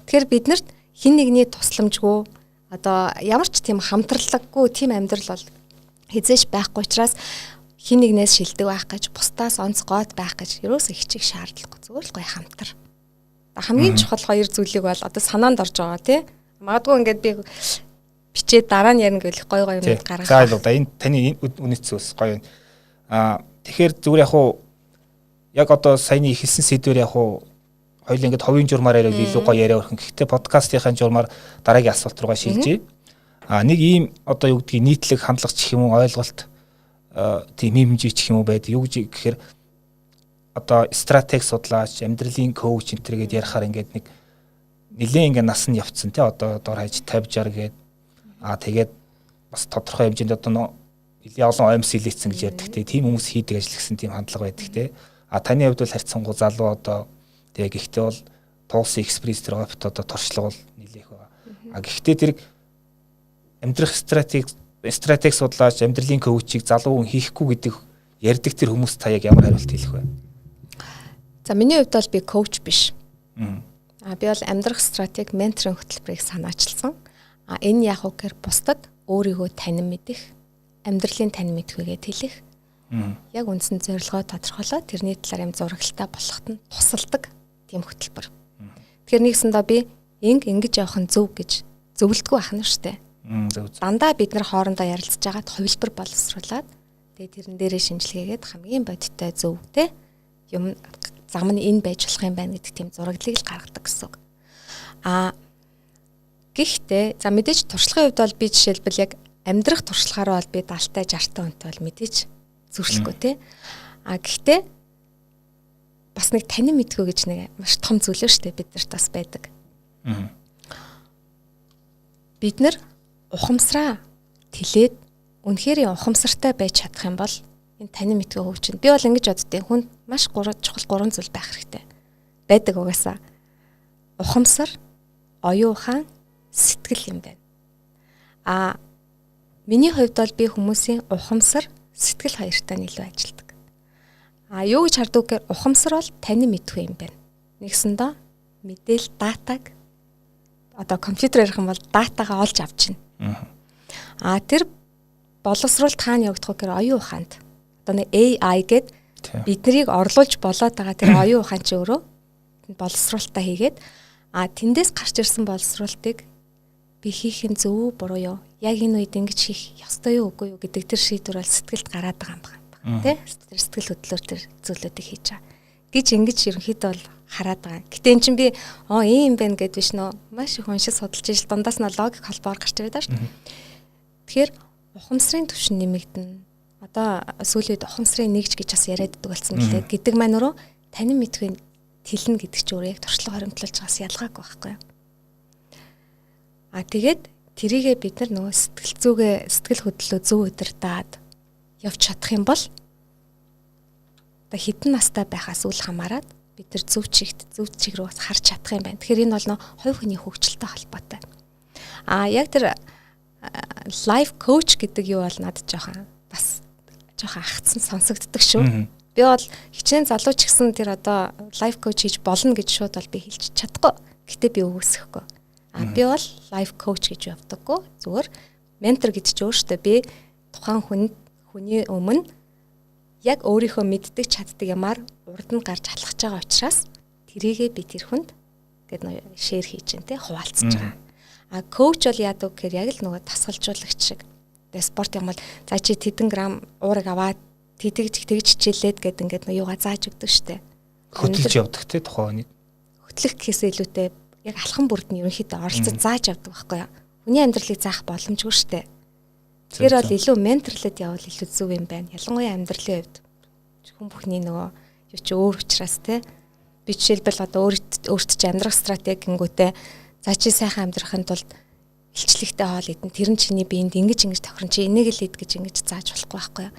Тэгэхээр биднэрт хин нэгний тусламжгүй одоо ямар ч тийм хамтраллаггүй тийм амьдрал бол хизээш байхгүй учраас хин нэгнээс шилдэг байх гэж бусдаас онцгойд байх гэж ерөөсөө хичээх шаардлагагүй зүгээр л гоё хамтар. Хамгийн чухал хоёр зүйлийг бол одоо санаанд орж байгаа тий. Магадгүй ингээд би бичээд дараа нь ярина гэвэл гоё юм гаргах. За л да энэ таны үнэт зүйлс гоё. Тэгэхээр зүгээр яг одоо саяны ихэлсэн сэдвэр хоёул ингээд ховын журмаар яриад илүү гоё яриа өрхөн. Гэхдээ подкастынхаа журмаар дараагийн асуулт руугаа шилжээ. Нэг ийм одоо юу гэдгийг нийтлэг хандлага ч юм уу ойлголт тийм хэмжээ ч юм уу байдаг. Юу гэж гэхээр одоо стратеги судлаач, амьдралын коуч энэ төргээд ярихаар ингээд нэг нэлээд ингээд нас нь явцсан тий одоо дор хаяж 50 60 гээд тэгээд бас тодорхой хэмжээнд одоо нэлээд олон оймс хилээцсэн гэж ярьдаг тий тийм хүмүүс хийдэг ажил гэсэн тийм хандлага байдаг тий таны хувьд бол харьцангуй залуу одоо тэгээд гэхдээ бол туулсан экспресс тэр опт одоо туршлага бол нэлээх байгаа. Гэхдээ тэр амьдрах стратеги судлаач, амьдралын коучийг залуу хүн хийхгүй гэдэг ярьдаг тэр хүмүүс та яг ямар хариулт хэлэх вэ? За миний хувьд бол би коуч биш. Би бол амьдрах стратеги менторын хөтөлбөрийг санаачилсан. Энэ яг үгээр бусдад өөрийгөө танин мэдэх, амьдралын танин мэдхүйгээд хэлэх. Яг үндсэн зорилгоо тодорхойлоод тэрний талаар юм зурагталтай болоход нь тусалдаг тийм хөтөлбөр. Тэгэхээр нэгсэндээ би ингэж явах нь зөв гэж зөвлөдгөө ахна штэ. Дандаа бид нар хоорондоо ярилцж байгаад хувилбар боловсруулад тэгээд тэрэн дээрээ шинжилгээгээд хамгийн бодиттой зөв те юм зам нь энэ байж болох юм байна гэдэг тийм зураглалыг л гаргадаг гэсэн үг. Гэхдээ за мэдээж туршлагын хувьд бол би жишээлбэл яг амьдрах туршлагаараа бол би 70-тай 60-тай хүнтэй бол мэдээж зүрхлэхгүй те. Гэхдээ бас нэг танин мэдхүү гэж нэг маш том зүйл шүү дээ бид нарт бас байдаг. Бид нар ухамсараа тэлээд үнэхээр ухамсартай байж чадах юм бол энэ танин мэдхүү хөгжин. Би бол ингэж боддیں۔ Хүнд маш чухал 3 зүйл байх хэрэгтэй. Байдаг угаасаа. Ухамсар, оюун ухаан, сэтгэл юм байна. Миний хувьд бол би хүмүүсийн ухамсар, сэтгэл хоёртай илүү ажилладаг. Юу гэж харддаг гэхээр ухамсар бол танин мэдхүү юм байна. Нэгсэндээ мэдээл датаг одоо компьютер ярих юм бол датагаа олж авч чинь. Тэр боловсруулалт хаана явагдах вэ гэхээр оюун ухаанд. Одоо нэг AI гээд биднийг орлуулж болоод байгаа тэр оюун ухаан чи өөрөө боловсруулалтаа хийгээд тэндээс гарч ирсэн боловсруулалтыг би хийх юм зөв буруу юу? Яг энэ үед ингэж хийх ёстой юу үгүй юу гэдэг тэр шийдвэр бол сэтгэлд гараад байгаа юм байна. Тэ? Сэтгэл хөдлөлөөр тэр зүйлүүдийг хийж байгаа. Гэж ингэж ерөнхийдөө бол хараад байгаа. Гэтэ эн чинь би ийм байна гэд биш нөө маш их уншиж судалж ижил дундаас нь логик холбоор гарч ирээд байгаа шүү дээ. Тэгэхээр ухамсарын түвшин нэмэгдэнэ. Одоо сүүлийн үед ухамсарын нэгж гэж бас яриад болсон гэлээ гэдэг маань өөрөө танин мэдхүйн тэлнэ гэдэг чинь өөрөө яг туршлага хоримтлуулж байгаас ялгаагүй байхгүй юу? Тэгээд тэрийгээ бид нар нөгөө сэтгэл хөдлөлөө зөв удирдаад явж чадах юм бол одоо хэдэн настай байхаас үл хамааран бид нар зөв чиг рүү бас харж чадах юм байна. Тэгэхээр энэ бол хувь хүний хөгжилтэй холбоотой. Яг тэр лайф коуч гэдэг юу бол надад жоохон агцсан сонсогддог шүү. Би бол хичнээн залуу ч гэсэн тэр одоо лайф коуч хийж болно гэж шууд бол би хэлж чадахгүй. Гэтэ би өгөөсөхгүй. Би бол лайф коуч гэж явдаггүй. Зүгээр ментор гэдэг чинь өөртөө би тухайн хүний өмнө яг өөрийнхөө мэддэг чаддаг ямаар урд нь гарч халахж байгаа учраас тэрийгээ би тэр хүнд гэдэг нь шеэр хийж дээ хуваалцаж байгаа. Коуч бол яадаг гэхээр яг л нөгөө тасгалжуулагч шиг. Тэгээ спорт юм бол за чи тэдэн грамм уурыг аваад тэгж хичээлээд гэдэг ингээд юугаа зааж өгдөг штэ. Хөтлөж явдаг те тухайн үед. Хөтлөх гэхээсээ илүүтэй яг алхан бүрд нь ерөнхийдөө оролцож зааж авдаг байхгүй юу? Хүний амьдралыг заах боломжгүй штэ. Тэр бол илүү менторлоод явбал илүү зөв юм байна. Ялангуяа амьдралын хувьд хүн бүхний нөгөө юу ч өөр учраас те. Би жишээлбэл одоо өөрт чи амьдрах стратеги гингүүтээ за чи сайхан амьдрахын тулд илчлэгтэй хоол идэн тэр нь чиний биед ингэж тохирон чи энийг л ид гэж ингэж зааж болохгүй байхгүй юу?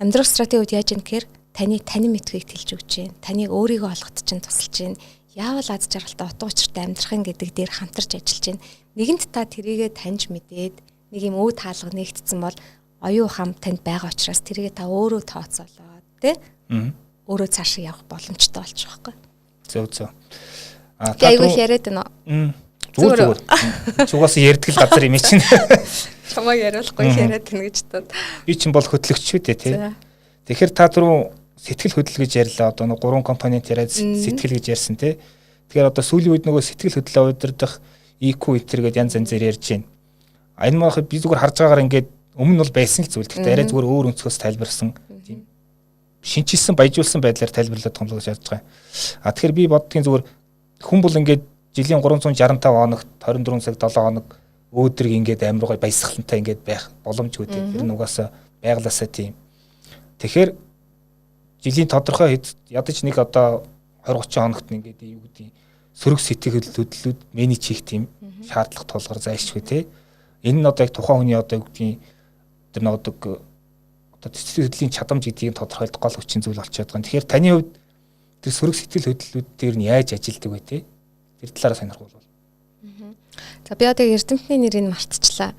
Амьдрах стратегиуд яаж юм гэхээр танин мэдхүйг тэлж өгч जैन. Таныг өөрийгөө олоход чинь тусалж जैन. Яавал аз жаргалтай утга учиртай амьдрахын гэдэг дээр хамтарч ажиллаж जैन. Нэгэнт та тэрийгэ таньж мэдээд нэг юм өв таалга нэгтцсэн бол оюун ухаан танд байгаа учраас тэрийгэ та өөрөө тооцоолоод тий өөрөө цаашаа явах боломжтой болчих واخгүй. Зөв. Айгуу яриад байна. Зүгээр. Чугаас ярьдаг л газар юм чинь. Чамайг яриулахгүй яриад байна гэж тод. Би чинь бол хөтлөгч шүү дээ тий. Тэгэхээр та түрүү сэтгэл хөдлөл гэж ярьлаа. Одоо нэг 3 компонент яриад сэтгэл гэж ярьсан тий. Тэгэхээр одоо сүүлийн үед нөгөө сэтгэл хөдлөлөө удирдах EQ энтер гэдээ янз янзээр ярьж байна. Энэ мах би зүгээр харж байгаагаар ингээд өмнө нь бол байсан л зүйл. Гэхдээ арай зүгээр өөр өнцгөөс тайлбарсан тийм шинчилсэн баяжуулсан байдлаар тайлбарлаад томлож ярьж байгаа. Тэгэхээр би боддгийн зүгээр хүн бол ингээд жилийн 365 хоногт 24 цаг 7 хоног өөдрөг ингээд амар гой баясгалантай ингээд байх боломжгүй тийм. Тэр нь угаасаа байглаасаа тийм. Тэгэхээр жилийн тодорхой хэд ядаж нэг одоо 20-30 хоногт ингээд юу гэдэг сөрөг сэтгэл хөдлөлүүд менеж хийх тийм шаардлага тулгар зайлшгүй тий. Энэ нь одоо яг тухайн хүний одоо юу гэдгийг тэр нэг одоо сэтгэл хөдлөлийн чадамж гэдгийг тодорхойлох гол хүчин зүйл болчиход байгаа. Тэгэхээр таны хувьд тэр сөрөг сэтгэл хөдлөлүүд дээр нь яаж ажилладаг вэ тий? Тэр талаараа сонирхол бол. За би одоо эрдэмтний нэрийг мартчихлаа.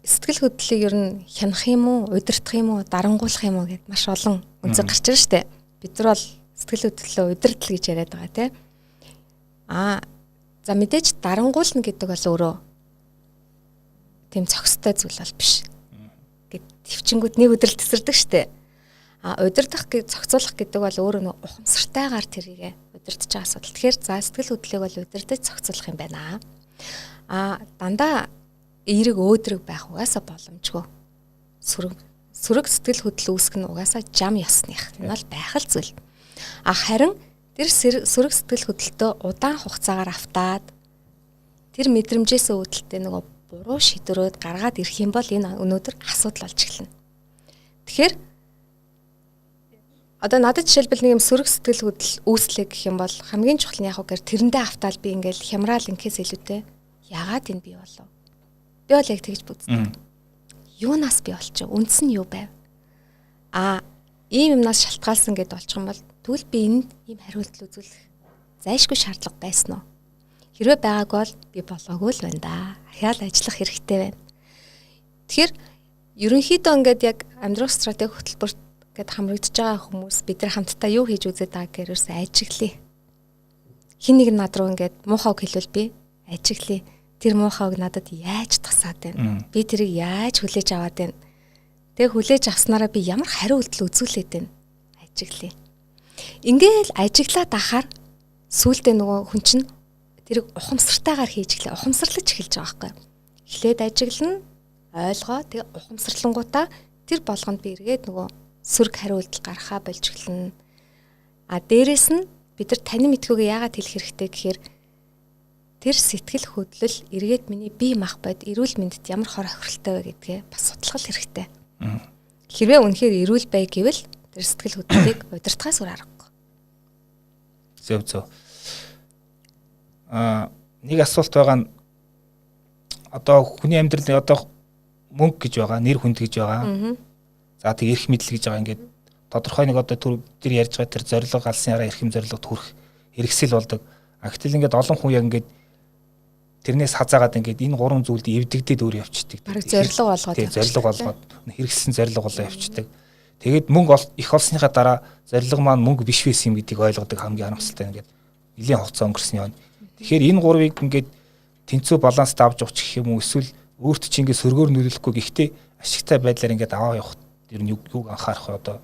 Сэтгэл хөдлөлийг ер нь хянах юм уу, удирдах юм уу, дарангуулах юм уу гэд маш олон үнцэг гарч ирж штэ. Бид нар бол сэтгэл хөдлөлөө удирдал гэж яриад байгаа тий. За мэдээж дарангуулна гэдэг бол өөрөө тийм цогцтой зүйл бол биш. Гэт төвчнгүүд нэг өдрөл тесэрдэг штэ. Удирдах гэж цогцолох гэдэг бол өөрөө нэг ухамсартайгаар тэрийг удирдах байгаа асуудал. Тэгэхээр за сэтгэл хөдлөлийг бол удирдах цогцолох юм байна. Дандаа эерэг өөдрөг байх угаасаа боломжгүй. Сөрөг сэтгэл хөдлөл үүсгэх нь угаасаа жам ёсных. Энэ бол байх л зүйл. Харин тэр сөрөг сэтгэл хөдлөлтөө удаан хугацаагаар автаад тэр мэдрэмжээс үүдэлтэй нөгөө буруу шийдвэрүүд гаргаад ирэх юм бол энэ өнөөдөр асуудал болж эхэлнэ. Тэгэхээр одоо надад жишээлбэл нэг юм сөрөг сэтгэл хөдлөл үүслэх гэх юм бол хамгийн чухал нь яг үгээр тэрэндээ автаал би ингээл хямраал инкээс илүүтэй яагаад энэ бий болов? Би бол яг тэгж үздэг. Юунаас бий болчих вэ? Үндс нь юу байв? Ийм юмнаас шалтгаалсан гэдээ болчих юм бол тэгвэл би энд ийм хариулт үзүүлэх зайлшгүй шаардлага байсан уу? Хэрвээ байгааг бол би болоогүй л байна да. Ахяал ажиллах хэрэгтэй байна. Тэгэхээр ерөнхийдөө ингээд яг амьдрах стратеги хөтөлбөрт гэд хамрагдж байгаа хүмүүс бид нар хамтдаа юу хийж үзээд байгаа гэрээс ажиглая. Хин нэг над руу ингээд муухайг хэлвэл би ажиглая. Тэр муухайг надад яаж тасаад байна? Би тэрийг яаж хүлээж аваад байна? Тэгээ хүлээж авснараа би ямар хариу үйлдэл үзүүлээд байна? Ажиглая. Ингээл ажиглаад ахаар сүултээ нөгөө хүн чинь тэрийг ухамсартайгаар хийж эхлэе. Ухамсарлаж эхэлж байгаа байхгүй. Эхлээд ажиглана, ойлгоо, тэгээ ухамсарлангуудаа тэр болгонд би эргээд нөгөө сөрөг хариу үйлдэл гаргахаа болж эхэлнэ. Дээрээс нь бид нар таны мэдхүйгээ яагаад хэлэх хэрэгтэй гэхээр тэр сэтгэл хөдлөл эргээд миний бие мах бод эрүүл мэндэд ямар хор хохиролтой вэ гэдгээ бас судлах хэрэгтэй. Хэрвээ үнэхээр эрүүл бай гэвэл тэр сэтгэл хөдлөлийг удирдахаас өөр аргагүй. Зөв. Нэг асуулт байгаа нь одоо хүний амьдрал одоо мөнгө гэж байгаа, нэр хүнд гэж байгаа. За тэг эрх мэдэл гэж байгаа ингээд тодорхой нэг одоо тэр ярьж байгаа тэр зорилго алсын араа эрхэм зорилгод хүрэх хэрэгсэл болдог. Гэтэл ингээд олон хүн яг ингээд тэрнээс хазаагаад ингээд энэ гурван зүйлд эвдэгдээд өөр явчихдаг. Зорилго болгоод хэрэгсэлсэн зорилго болоо явчихдаг. Тэгээд мөнгө их олсныхаа дараа зорилго маань мөнгө биш байсан юм гэдгийг ойлгодог хамгийн харамсалтай ингээд нэлийн хугацаа өнгөрсөн юм. Тэгэхээр энэ гурвыг ингээд тэнцүү баланст авч явах гэх юм уу эсвэл өөрт чинь ингээд сөргөөр нөлөөлөхгүй гэхдээ ашигтай байдлаар ингээд аваа явах ер нь юг анхаарах вэ одоо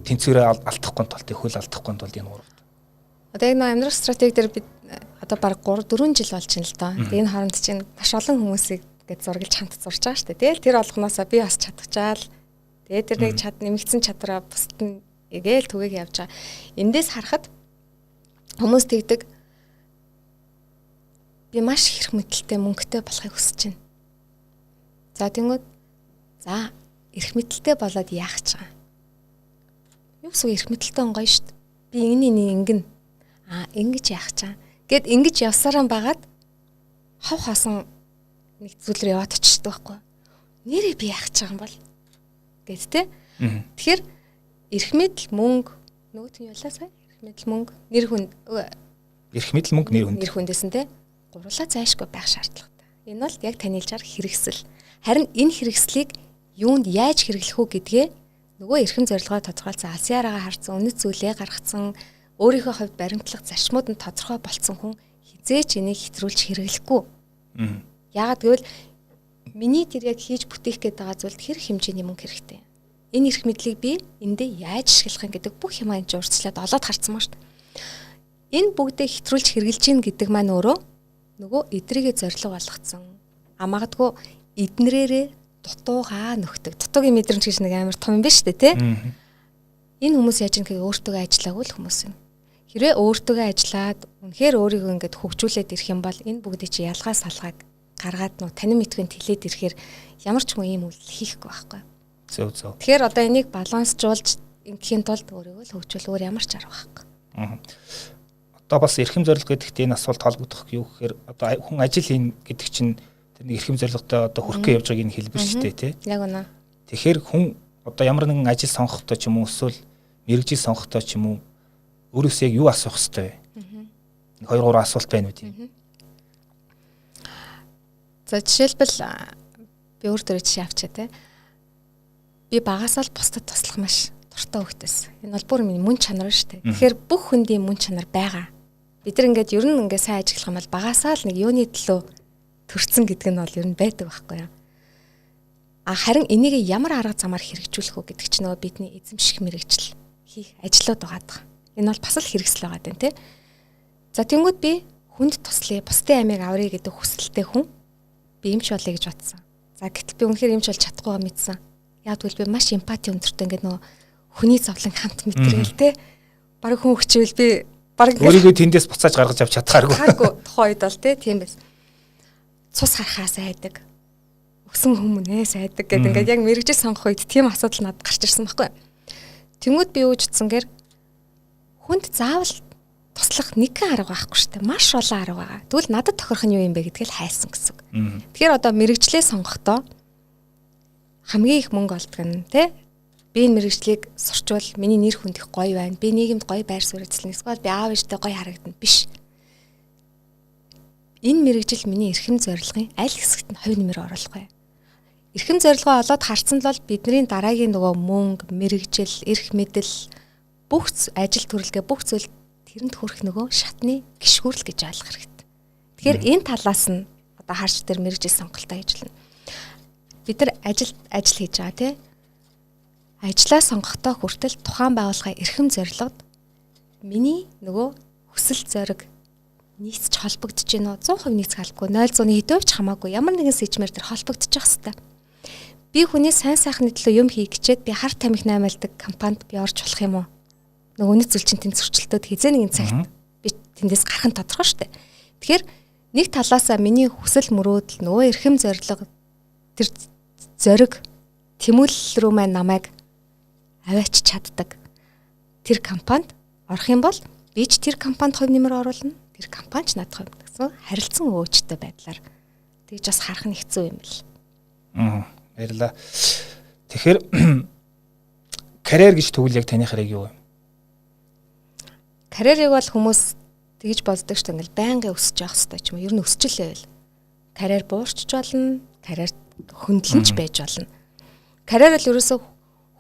тэнцвэрээ алдахгүй тулд хөл алдахгүй тулд энэ гурав. Одоо энэ амьдрах стратеги дээр бид одоо баг 3-4 жил болж байна л доо. Энэ хооронд чинь маш олон хүмүүсийг гээд зургалж хамт зурж байгаа шүү дээ. Тэгэл тэр олгоноосоо би бас чадчихаал. Тэгээд тэр нэг нэмэгдсэн чадраа бусд нь эгээл түгээг явж байгаа. Эндээс харахад хүмүүс тэгдэг би маш их мэдэлтэй мөнгөтэй болохыг хүсэж байна. За тэнгууд эрх мэдэлтэй болоод яах ч байгаа. Юу гэсэн эрх мэдэлтэй он гоё шүү дээ. Би ингэнэ. Ингэж яах ч байгаа. Гэт ингэж явсараа байгаад хав хасан нэг зүйл рүү яваад очиждаг байхгүй. Нэрээ би яах ч байгаа юм бол гэд тэ. Тэгэхээр эрх мэдэл, мөнгө, нөгөөт нь ялаа сая. Эрх мэдэл, мөнгө, нэр хүнд. Эрх мэдэл, мөнгө, нэр хүнд. Нэр хүндээсэн те. Гурлаа зайшгүй байх шаардлагатай. Энэ бол яг таны хэлж байгаа хэрэгсэл. Харин энэ хэрэгслийг юунд яаж хэрэглэх үү гэдгээ нөгөө эрхэм зорилгоо тодорхойлсон, алсаараа харсан, үнэт зүйлээ гаргацсан, өөрийнхөө хувьд баримтлах зарчмууд нь тодорхой болцсон хүн хизээч энийг хэтрүүлж хэрэглэхгүй. Яагаад гэвэл миний тэр яг хийж бүтээх гээд байгаа зүйлд хэрэг хэмжээний мөнгө хэрэгтэй. Энэ эрх мэдлийг би эндээ яаж ашиглах юм гэдэг бүх юм энэ урьдчилаад олоод харсан маа шүү дээ. Энэ бүгдээ хэтрүүлж хэрэгжилж гин гэдэг маань өөрөө нөгөө эдрийгээ зориг болгоцсон. Магадгүй эднэрээрээ дутуугаа нөхдөг. Дутуугийн мэдрэмж гэж нэг амар том юм байна шүү дээ, тий? Энэ хүмүүс яаж юм гэхээр өөртөө ажиллаагүй л хүмүүс юм. Хэрвээ өөртөө ажиллаад үнэхээр өөрийгөө ингээд хөгжүүлээд ирэх юм бол энэ бүгдийг чи ялгаа салгааг гаргаад нуу танин мэдхүйн тэлээд ирэхээр ямар ч хүн ийм үйлдэл хийхгүй байхгүй. Зөв зөв. Тэгэхээр одоо энийг балансжуулж ингэхийн тулд өөрийгөө л хөгжүүл өөр ямар ч арга байхгүй. Одоо бас эрхэм зорилго гэдэгт энэ асуулт холбогдох юу гэхээр одоо хүн ажил хийн гэдэг чинь тэр нэг эрхэм зорилготой одоо хүрэх гэж явж байгааг энэ хэлбэр шүү дээ, тий? Яг үнэ. Тэгэхээр хүн одоо ямар нэгэн ажил сонгохдоо ч юм уу эсвэл мэрэгжил сонгохдоо ч юм уу өөрөөсөө яг юу асуух хэрэгтэй вэ? 2-3 асуулт байна үү тийм. За жишээлбэл би өөртөө жишээ авчаа те. Би багасаа л бусдад туслах маш дуртай хөлтөс. Энэ бол бүр миний мөн чанар шүү дээ. Тэгэхээр бүх хүндийн мөн чанар байгаа. Бид нар ингээд ер нь ингээд сайн ажиглах юм бол багасаа л нэг юуны төлөө төрцөн гэдэг нь бол ер нь байдаг байхгүй юу? Харин энийг ямар арга замаар хэрэгжүүлэх вэ гэдэг чинь нөгөө бидний эзэмших мэрэгжил хийх ажлууд байгаа. Энэ бол бас л хэрэгсэл байгаа даа тий. За тэнгууд би хүнд туслая, бусдын амийг аврыг гэдэг хүсэлтэй хүн би эмч болъё гэж бодсон. За гэтэл би үнэхээр эмч болж чадахгүй байгаа мэдсэн. Яг тэгвэл би маш эмпати өндөртэй ингээд нөгөө хүний зовлон хамт мэдрээл тий. Бараг хүн хүчвэл би бараг өөрийгөө тэндээс буцааж гаргаж авч чадхааргүй. Тухайн үед бол тийм байсан. Цус харахаас айдаг. Өсөн хүмүүнээс айдаг гэдэг ингээд яг мэрэгжил сонгох үед тийм асуудал надад гарч ирсэн байхгүй. Тэнгүүд би юу гэж утсангээр хүнд заавал туслах нэгэн арга байхгүй шүү дээ. Маш олон арга байгаа. Тэгвэл надад тохирох нь юу юм бэ гэдгийг хайсан гэсэн үг. Тэгэхээр одоо мэрэгчлээ сонгохдоо хамгийн их мөнгө олдог нь тий. Би энэ мэрэгчлийг сурчвал миний нэр хүнд их гоё байна. Би нийгэмд гоё байр суурь эзэлнэ. Эсвэл би аав ээжтэй гоё харагдана биш. Энэ мэрэгжил миний эрхэм зорилгын аль хэсэгт нь хувь нэмэр оруулахгүй. Эрхэм зорилгоо олоод харсан л бол бидний дараагийн нөгөө мөнгө, мэрэгжил, эрх мэдэл бүх ажил төрөлгээ бүх зүйл тэрэнд хүрэх нөгөө шатны гიშгүүрл гэж ойлгох хэрэгтэй. Тэгэхээр энэ талаас нь одоо харж тэр мэрэгжил сонголтоо хийжлэн. Бид нар ажил хийж байгаа тий. Ажлаа сонгохдоо хүртэл тухайн байгууллагын эрхэм зорилгод миний нөгөө хүсэл зориг нийцж холбогдож байна уу? 100% нийцэх албагүй 0.1 хэдүүвч хамаагүй ямар нэгэн сэжмээр тэр холбогдож явах хэрэгтэй. Би хүний сайн сайхны төлөө юм хийх гэчээд би хар тамхи наймаалдаг компанид би орж болох юм уу? Нөгөө үнэт зүйлчин тэнд зөрчилдөд хизээ нэгэн цагт би тэндээс гарах нь тодорхой шүү дээ. Тэгэхээр нэг талаасаа миний хүсэл мөрөөдөл нөгөө эрхэм зорилго тэр зориг тэмүүлэл рүү маань намайг аваач чаддаг. Тэр компанид орох юм бол би ч тэр компанид хувь нэмэр оруулна. Тэр компани ч надад хувь гэсэн харилцан өөчтэй байдлаар тэгж бас харах нь хэцүү юм бэл. Баярлалаа. Тэгэхээр карьер гэж тэгвэл яг таны хэрэг юу вэ? Карьерийг бол хүмүүс тэгж боддог шүү дээ. Ингээл байнгын өсөж явах хэрэгтэй ч юм уу. Ер нь өсч л байвал. Карьер буурч болно, карьер хөндлөнч байж болно. Карьер бол ерөөсөө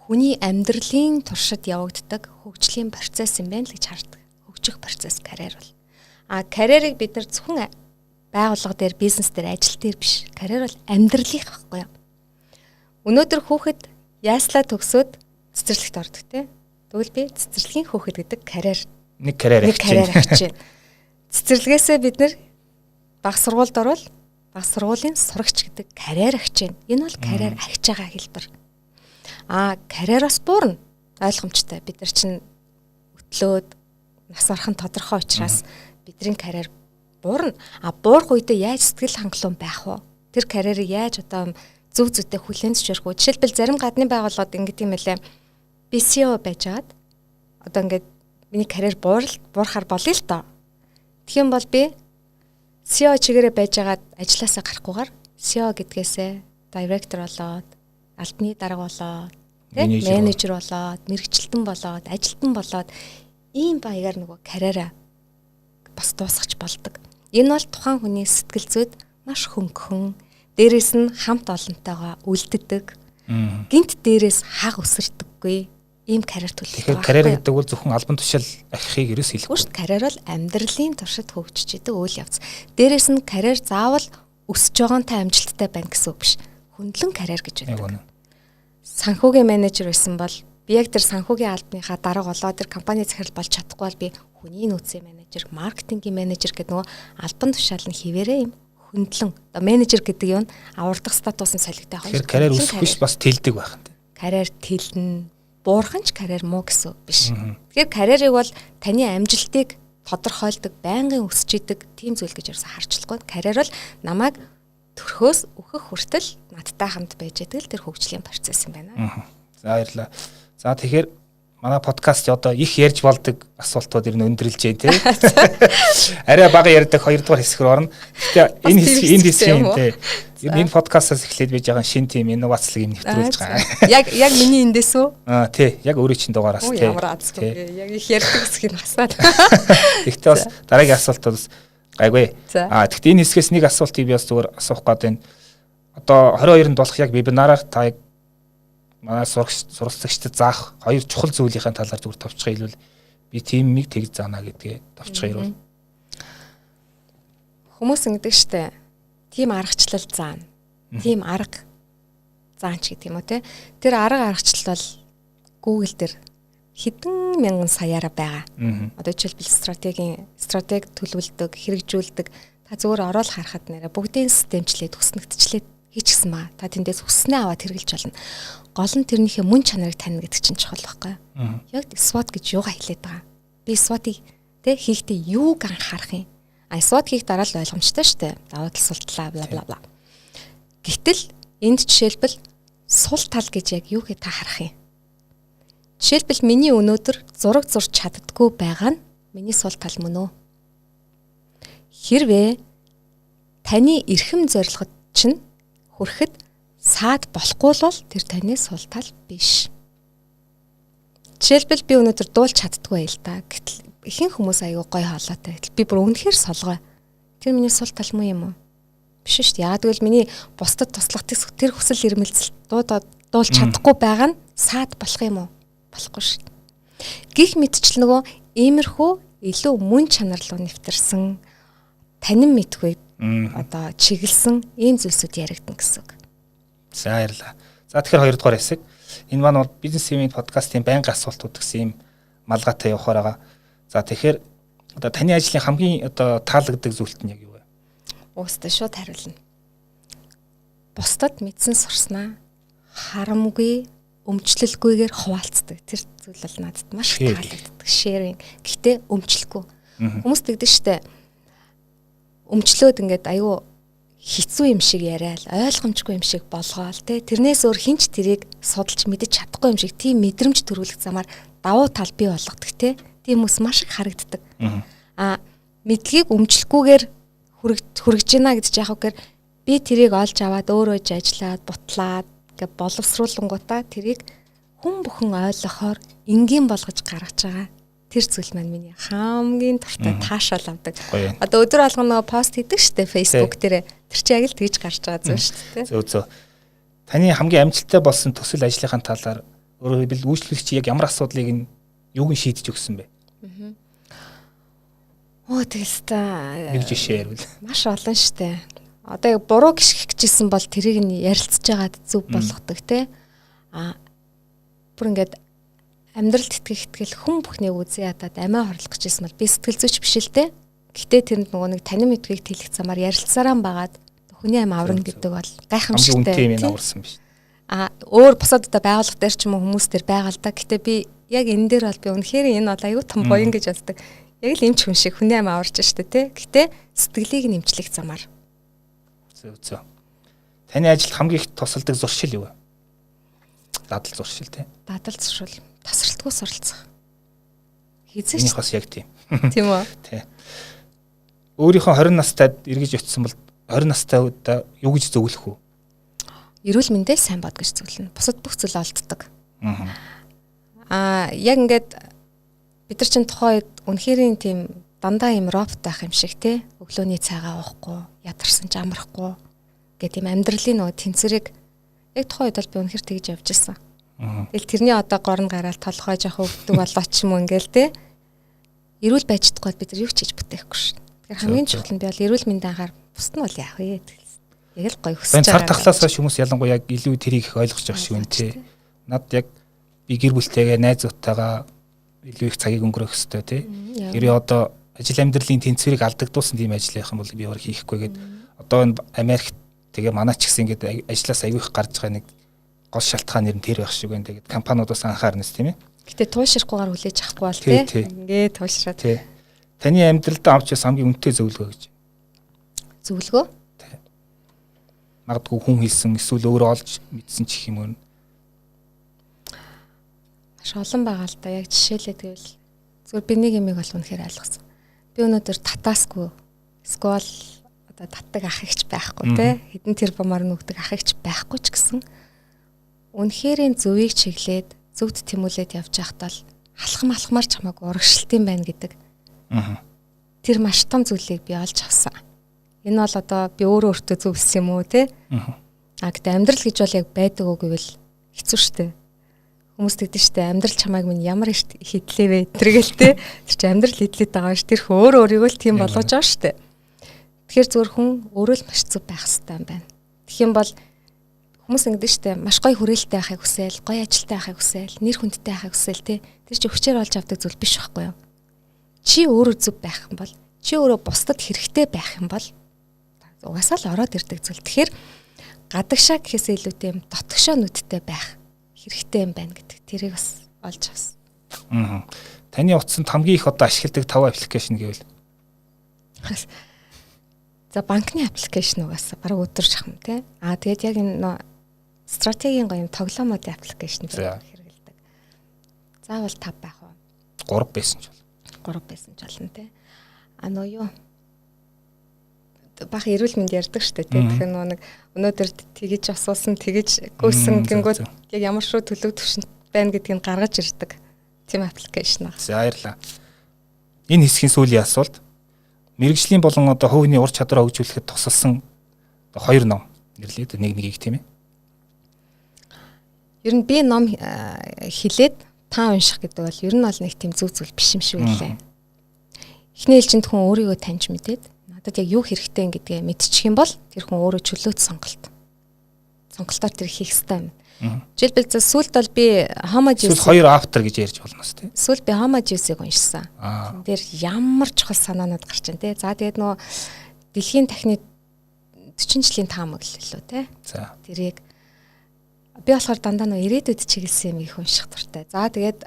хүний амьдралын туршид явагддаг хөгжлийн процесс юм байна л гэж хардаг. Хөгжих процесс карьер бол. Карьерийг бид нар зөвхөн байгууллага дээр, бизнес дээр, ажил дээр биш. Карьер бол амьдралынх байхгүй юу? Өнөөдөр хүүхэд яаслаа төгсөөд цэцэрлэгт ордог тий. Тэгвэл би цэцэрлэгийн хүүхэд гэдэг карьер нэг карьер авч байна. Цэцэрлэгээсээ бид нар баг сургуульд орвол баг сургуулийн сурагч гэдэг карьер авч байна. Энэ бол карьер авч байгаа хэлбэр. Карьероос буурна. Ойлгомжтой. Бид нар чинь өтлөөд нас орох нь тодорхой учраас бидний карьер буурна. Буурах үедээ яаж сэтгэл хангалуун байх вэ? Тэр карьерийг яаж одоо зөв зүйтэй хүлээн зөвшөөрөх вэ? Жишээлбэл зарим гадны байгууллагууд ингэдэг юм лээ. Би CEO байжгаад одоо ингээд миний карьер буурахаар болъё л доо. Тэгэх юм бол би CEO чигээрээ байжгаад ажилласаа гарахгүйгээр CEO гэдгээсээ директор болоод, албаны дарга болоод, Менежер болоод, мэрэгчлэн болоод, ажилтан болоод ийм баягаар нөгөө карьераа бас дуусгаж болдог. Энэ бол тухайн хүний сэтгэл зүйд маш хөнгөн. Дээрээс нь хамт олонтойгоо үлддэг. Гинт дээрээс хаг өсөрдөггүй. Ийм карьер төлөвлөлт. Тэгэхээр карьер гэдэг бол зөвхөн албан тушаал ахихыг ерөөс хэлэхгүй. Шүү дээ. Карьер бол амьдралын туршид хөгжиж идэг үйл явц. Дээрээс нь карьер заавал өсөж байгаантай амжилттай байна гэсэн үг биш. Хөндлөн карьер гэж байдаг. Санхүүгийн менежер байсан бол би яг тэр санхүүгийн албаныхаа дарга болоод тэр компани захирал болж чадахгүй бол би хүний нөөцийн менежер, маркетингийн менежер гэдэг нөгөө албан тушаал нь хിവэрээ юм хөндлөн. Одоо менежер гэдэг юм авардах статусын солигтой хоёр. Тэгэхээр карьер өсөх биш бас тэлдэг байх нь. Карьер тэлнэ. Буурханч карьер муу гэсэн биш. Тэгэхээр карьерийг бол таны амжилтыг тодорхойлдог, байнгын өсөж идэг тийм зүйл гэж ерөөсө харчлахгүй. Карьер бол намайг төрхөөс өөхөх хүртэл надтай хамт байж идэг л тэр хөгжлийн процесс юм байна. За баярлалаа. За тэгэхээр манай подкаст одоо их ярьж болдог асуултууд ер нь өндөрлжээ тий. Арай бага ярьдаг 2 дугаар хэсэг рүү орно. Гэтэ энэ хэсгийн тий. Энэ подкастаас эхлээд байж байгаа шин тим инновацлог юм нэвтрүүлж байгаа. Яг миний эндээс үү? Тий. Яг өөрөө чинь дугаараас тий. Ямар азгүй. Яг их ярьдаг хэсгийг хасаад. Гэхдээ бас дараагийн асуулт бас гайгүй. Гэхдээ энэ хэсгээс нэг асуултыг би бас зүгээр асуух гээд байна. Одоо 22-нд болох яг вебинараар та манай суралцагчдад заах 2 чухал зүйлийн талаар зүгээр товчхон хэлвэл би тимийг тэгж заана гэдгээ товчхон ирвэл. Хүмүүс ингэдэг штэ. Тим аргачлал заана. Тим арга заанч гэдэг юм уу те. Тэр арга аргачлал бол Google дээр хэдэн мянган саяараа байгаа. Одоо жишээлбэл стратеги төлөвлөдөг, хэрэгжүүлдэг. Та зүгээр ороод харахад нэрэ бүгдийн системчлээд хүснэгтчлээд хийчихсэн ба. Та тэндээс хүснээ аваад хэрэгжилж болно. Гол нь тэрнийхээ мөн чанарыг таних гэдэг чинь чухал байхгүй. Яг SWOT гэж юугаа хэлээд байгаа. Би SWOT-ийг тэ хийхдээ юуг анхаарах юм. SWOT хийх дараа л ойлгомжтой шүү дээ. Даваа тал сул талаа бла бла бла. Гэтэл энд жишээлбэл сул тал гэж яг юу гэж та харах юм. Жишээлбэл миний өнөөдөр зураг зурж чаддгүй байгаа нь миний сул тал мөн үү? Хэрвээ таны эрхэм зорилгод чинь хүрэхэд саад болохгүй бол тэр таны сул тал биш. Жишээлбэл би өнөөдөр дуулж чаддгүй байл та. Гэтэл ихэнх хүмүүс аягүй гоё хоолойтой. Гэтэл би бүр үнэхээр солгоо. Тэр миний сул тал муу юм уу? Биш шүү дээ. Яг тэгвэл миний бусдад туслах тэр хүсэл эрмэлзэл дуулж чадахгүй байгаа нь саад болох юм уу? Болохгүй шүү дээ. Гэх мэтчил нөгөө иймэрхүү илүү мөн чанар руу нэвтэрсэн танин мэдгүй одоо чиглэсэн ийм зүйлсүүд яригдана гэсэн үг. За баярлалаа. За тэгэхээр 2 дугаар хэсэг. Энэ маань бол бизнес имийн подкастын байнгын асуултууд гэсэн юм малгайтай явахаар байгаа. За тэгэхээр одоо таны ажлын хамгийн одоо таалагддаг зүйлт нь яг юу вэ? Уустай шууд хариулна. Бусдад мэдсэн сурснаа харамгүй, өмчлөлгүйгээр хуваалцдаг. Тэр зүйл бол надад маш таалагддаг. Sharing. Гэхдээ өмчлөхгүй. Хүмүүс тэгдэг штэ. Өмчлөөд ингээд аюу хэцүү юм шиг яриад ойлгомжгүй юм шиг болгоол тэ тэрнээс өөр хинч тэрийг судалж мэдэж чадахгүй юм шиг тийм мэдрэмж төрүүлэх замаар давуу тал бий болгодог тэ тийм хүмүүс маш их харагддаг. Мэдлэгийг өмчлөхгүйгээр хүрэж гинэ гэж яахвгээр би тэрийг олж аваад өөрөө ажиллаад бутлаад гэ боловсруулангуудаа тэрийг хүн бүхэн ойлгохоор энгийн болгож гаргаж байгаа. Тэр зүйл маань миний хамгийн дуртай таашаал авдаг. Одоо өдөр алган нөгөө пост хийдэг штэ Facebook дээр. Тэр чи яг л тэгж гарч байгаа зүйл штэ. Зөө. Таны хамгийн амжилттай болсон төсөл ажлынхаа талаар өөрөөр хэлбэл үйлчлэгч яг ямар асуудлыг нь юуг нь шийдэж өгсөн бэ? Тэгээс та нэг жишээ ярил. Маш олон штэ. Одоо яг буруу гიშгэх гэжсэн бол тэрийг нь ярилцж байгаад зөв болгодог те. Бүр ингээд амьдралд итгэх хүн бүхний үзээ ядаад амиа хорлох гэжсэн бол би сэтгэл зүйч биш л дээ. Гэхдээ тэрэнд нөгөө нэг танин мэдвийг тэлэх замаар ярилцсараа байгаад хүний амь аврна гэдэг бол гайхамшигтай. Тийм юм аварсан биш. Өөр бусад одоо байгууллага дээр ч юм уу хүмүүс дээр байгаа л да. Гэхдээ би яг энэ дээр бол би үнэхээр энэ бол аюу том боён гэж боддог. Яг л эмч хүн шиг хүний амь аварч штэ тий. Гэхдээ сэтгэлийг нэмжлэх замаар. Зөө. Таны ажилд хамгийн их тусалдаг зуршил юу вэ? Дадал зуршил тий. Дадал зуршил. Тасралтгүй суралцах. Хийзэж. Энийг бас яг тийм. Тийм үү? Тий. Өөрийнхөө 20 настайд эргэж очисон бол 20 настай удаа юу гэж зөвлөх үү? Эрүүл мэндээ сайн бод гэж зөвлөнө. Бусад бүх зүйл олддог. Яг ингээд бид нар чинь тухайн үед үнэхээр тийм дандаа юм робот байх юм шиг те өглөөний цайгаа уухгүй, ядарсан ч амрахгүй гэдэг юм амьдралын нөгөө тэнцвэрийг яг тухайн үед бол би үнэхээр тэгж явж ирсэн. Тэгэл тэрний одоо горн гараал толгой жоох өвдөг болоо ч юм уу ингээл те эрүүл байж чадахгүй бид нар юу ч хийж бүтээхгүй шин. Тэгэхээр хамгийн чухал нь би бол эрүүл мэндийн анхаар бусд нь бол яах вэ? Яг л гоё хүсэж байгаа. Цар тахлаас хойш хүмүүс ялангуяа яг илүү тэрийг их ойлгож байгаа шиг байна те. Над яг би гэр бүлтэйгээ найзуудтайгаа илүү их цагийг өнгөрөөх хэрэгтэй тий. Гэрээ одоо ажил амьдралын тэнцвэрийг алдагдуулсан тийм ажил явах юм бол би өөр хийхгүй гээд одоо энэ Америкт тэгээ манай ч гэсэн ингээд ажлаас аягүй их гарч байгаа нэг гол шалтгаан нэр нь тэр байх шиг байна. Тэгээд компаниудаас анхаарнас тийм ээ. Гэтэ туушрахгүйгээр хүлээж авахгүй бол тий. Ингээд туушраад. Тий. Таны амьдралдаа авч яс хамгийн үнэтэй зөвлөгөө гэж. Зөвлөгөө? Тий. Магадгүй хүн хэлсэн эсвэл өөрөө олж мэдсэн ч их юм уу. Маш олон байгаа л да. Яг жишээлээ тэгвэл зөвхөн би нэг юмыг бол үнэхээр ойлгосон. Би өнөөдөр татаасгүй эсвэл одоо татдаг ах ихч байхгүй тий. Хэдэн тэр бомоор нүгдэг ах ихч байхгүй ч гэсэн үнэхэрийн зөвийг чиглээд зөвд тэмүүлээд явж байхдаа л алхамар ч хамаагүй урагшилтын байна гэдэг. Тэр маш том зүйлийг би олж авсан. Энэ бол одоо би өөртөө зөвлөсөн юм уу те? Гэхдээ амьдрал гэж бол яг байдаг уу гэвэл хэцүү шттэ. Хүмүүс тэгдэж штэ амьдрал чамайг минь ямар их хидлээ вэ тэргээл те. Тэр чи амьдрал хидлээд байгаа ш. Тэр өөр өөрийгөө л тийм болгож байгаа штэ. Тэгэхээр зөвхөн хүн өөрөө л маш зөв байх хэрэгтэй юм байна. Тэгэх юм бол хүмүүс ингэдэж штэ маш гоё хүрээлттэй байхыг хүсээл, гоё ажилтай байхыг хүсээл, нэр хүндтэй байхыг хүсээл те. Тэр чи хүчээр олж авдаг зүйл биш байхгүй юу? Чи өөрөө зөв байх юм бол, чи өөрөө бусдад хэрэгтэй байх юм бол угаасаа л ороод ирдэг зүйл. Тэгэхээр гадагшаа гэхээсээ илүүтэй юм дотгошоо нүдтэй байх хэрэгтэй юм байна гэдэг. Тэрийг бас олж авсан. Таны утсанд хамгийн их одоо ашигладаг 5 аппликейшн гэвэл за банкны аппликейшн угаасаа бараг өдөр шахам тий. Тэгээд яг энэ стратегийн гоё юм тоглоомуудын аппликейшн хэрэгэлдэг. Заавал 5 байх уу? 3 байсан ч бол. 3 байсан ч болно тий. Нөө юу бах эрүүл мэнд ярьдаг штэ тий. Тэгэхээр нэг өнөөдөр тэгэж асуусан тэгэж гүйсэн гингүүд яг ямар шүү төлөв төвшөнд байна гэдгийг гаргаж ирдэг тийм аппликейшн аа. За баярлалаа. Энэ хэсгийн сүүлийн асуулт мэрэгжлийн болон одоо хувийн ур чадвараа хөгжүүлэхэд тусалсан 2 ном нэрлээд нэг тийм ээ. Ер нь би ном хилээд та унших гэдэг бол ер нь бол нэг тийм зөв зүйл биш юм шиг үлээ. Эхний ээлжинд хүн өөрийгөө таньж мэдээд надад яг юу хэрэгтэй гэдгээ мэдчих юм бол тэр хүн өөрөө чөлөөт сонголтоор тэр хийх ёстой юм. Жишээлбэл сүүлд бол би Homo Deus 2 автор гэж ярьж болно с тийм. Сүүлд би Homo Deus-ыг уншсан. Тэр ямар чухал санаанууд гарч байна те. За тэгээд нөө дэлхийн тахны 40 жилийн таамаг л лөө те. За. Тэрийг би болохоор дандаа нөө ирээдүйд чиглэсэн юм их унших дуртай. За тэгээд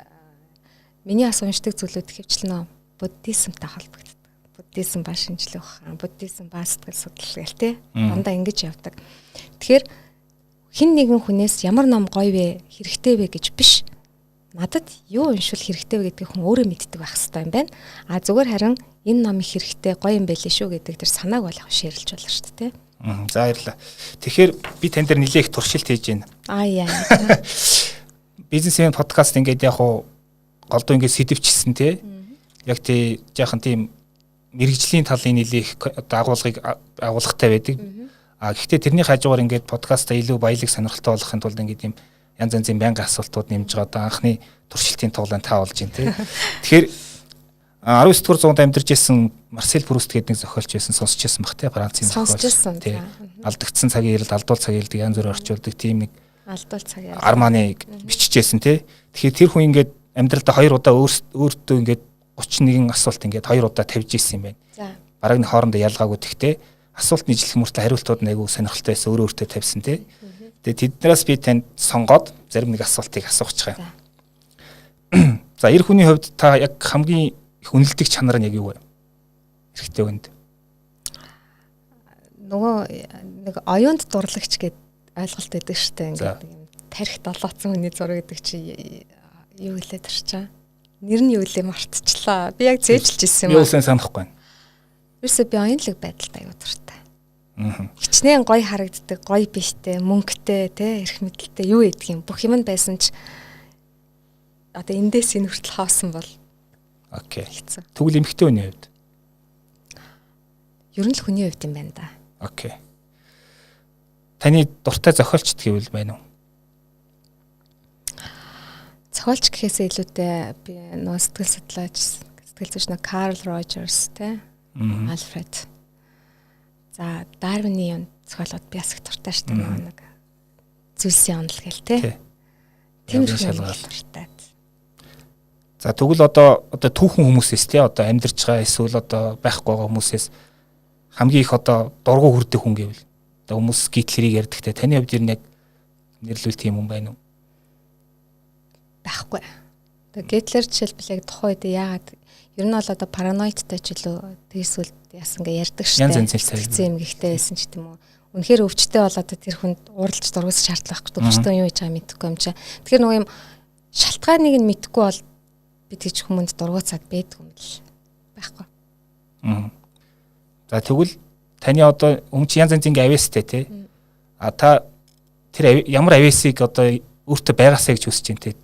миний бас уншдаг зүйлүүд хэвчлэн буддизмтай холбогддог. Буддизм ба шинжлэх ухаан, буддизм ба сэтгэл судлал гэл те. Дандаа ингэж явдаг. Тэгэхээр хин нэгэн хүнээс ямар ном гоё вэ, хэрэгтэй вэ гэж биш. Надад юу уншвал хэрэгтэй вэ гэдгийг хүн өөрөө мэддэг байх хэрэгтэй юм байна. Зүгээр харин энэ ном их хэрэгтэй, гоё юм байлээ шүү гэдэг тэр санааг бол яг шеэрлж болно шүү дээ те. За баярлалаа. Тэгэхээр би тань дээр нэлээх туршилт хийж байна. Яа. Бизнесмен подкаст ингээд яг гоо голдуу ингээд сэдвчилсэн те. Яг тий жаахан тийм мэрэгжлийн талын нэлээх агуулгыг агуулгатай байдаг. Гэхдээ тэрний хажуугаар ингээд подкаста илүү баялаг сонирхолтой болгохын тулд ингээд юм янз янзын байнгын асуултууд нэмж байгаа. Одоо анхны туршилтын тоглоом та болж байна те. Тэгэхээр 19 дугаар зуунд амьдарч ирсэн Марсель Пруст гэдэг нэг зохиолч байсан сонсч байсан баг те Францын зохиолч. Алдагдсан цагийн ирэлд алдуул цагийн ирэлд янз бүр орчуулдаг тийм нэг алдуул цагийн Арманыг биччихсэн те. Тэгэхээр тэр хүн ингээд амьдралдаа 2 удаа өөртөө ингээд 31 асуулт ингээд 2 удаа тавьж ирсэн юм байна. За. Бараг нь хоорондоо ялгаагүй тэгтээ асуулт нийжлэх мөртөө хариултууд нэг сонирхолтой байсан өөрөө тавьсан те. Тэгээ тэднээс би танд сонгоод зарим нэг асуултыг асуучих юм. За эр хүний хувьд та яг хамгийн их үнэлдэг чанар нь яг юу вэ? Хэрэгтэй үнд. Нөгөө нэг оюунд дурлагч гэд ойлголт өгдөг штэ ингээд тарих долооцсон хүний зураг гэдэг чи юу гэлээд тарчаа. Нэр нь юу лээ мартчихлаа. Би яг зээжилж ирсэн юм аа. Юу сайн санахгүй байна. Юусе би оюунлаг байдалтай аюу дуртай. Хичнээн гоё харагддаг, гоё биштэй, мөнгөтэй, тэ эрх мэдэлтэй юу гэдэг юм. Бүх юм нь байсан ч одоо эндээс энэ хүртэл хоосон бол Окей. хэцүү. Тэгвэл эмэгтэй хүний хувьд. Ер нь л хүний хувьд юм байна да. Окей. Таны дуртай зохиолч гэвэл байна уу? Зохиолч гэхээсээ илүүтэй би нөө сэтгэл зүйч нөө Карл Рожерс те Альфред. За Дарвины юм зохиолууд би бас их дуртай шүү дээ нэг зүйлсийн онол гэл те. Тиймэрхүү шалгаалтай. За тэгвэл одоо түүхэн хүмүүсээс те одоо амьдарч байгаа эсвэл одоо байхгүй байгаа хүмүүсээс хамгийн их одоо дургу хүрдэг хүн гэвэл одоо хүмүүс гитлерийг ярьдагтэй таны хувьд яг нэрлүүлт юм байна уу? Байхгүй. Тэгээ Гитлер жишээлбэл яг тухайн үед яагаад ер нь бол одоо параноидтай ч илүү тэгсвэл яасан гэ ярьдаг шүү дээ. Зэм гихтэй байсан ч гэдэм үү. Үнэхээр өвчтэй болоод тэр хүнд уралж дургуйс шаардлага байхгүй. Өвчтөө юу хийж байгааг мэдэхгүй юм чи. Тэгэхээр нөгөө юм шалтгааныг нь мэдэхгүй бол бид гэж хүмүүнд дургуйцаад бэдгүй юм л байхгүй. За тэгвэл таны одоо өмч янз янзын авьяастай тий. А та тэр ямар авьяасыг одоо өөртөө байгаасаа гэж хүсэж байна тий.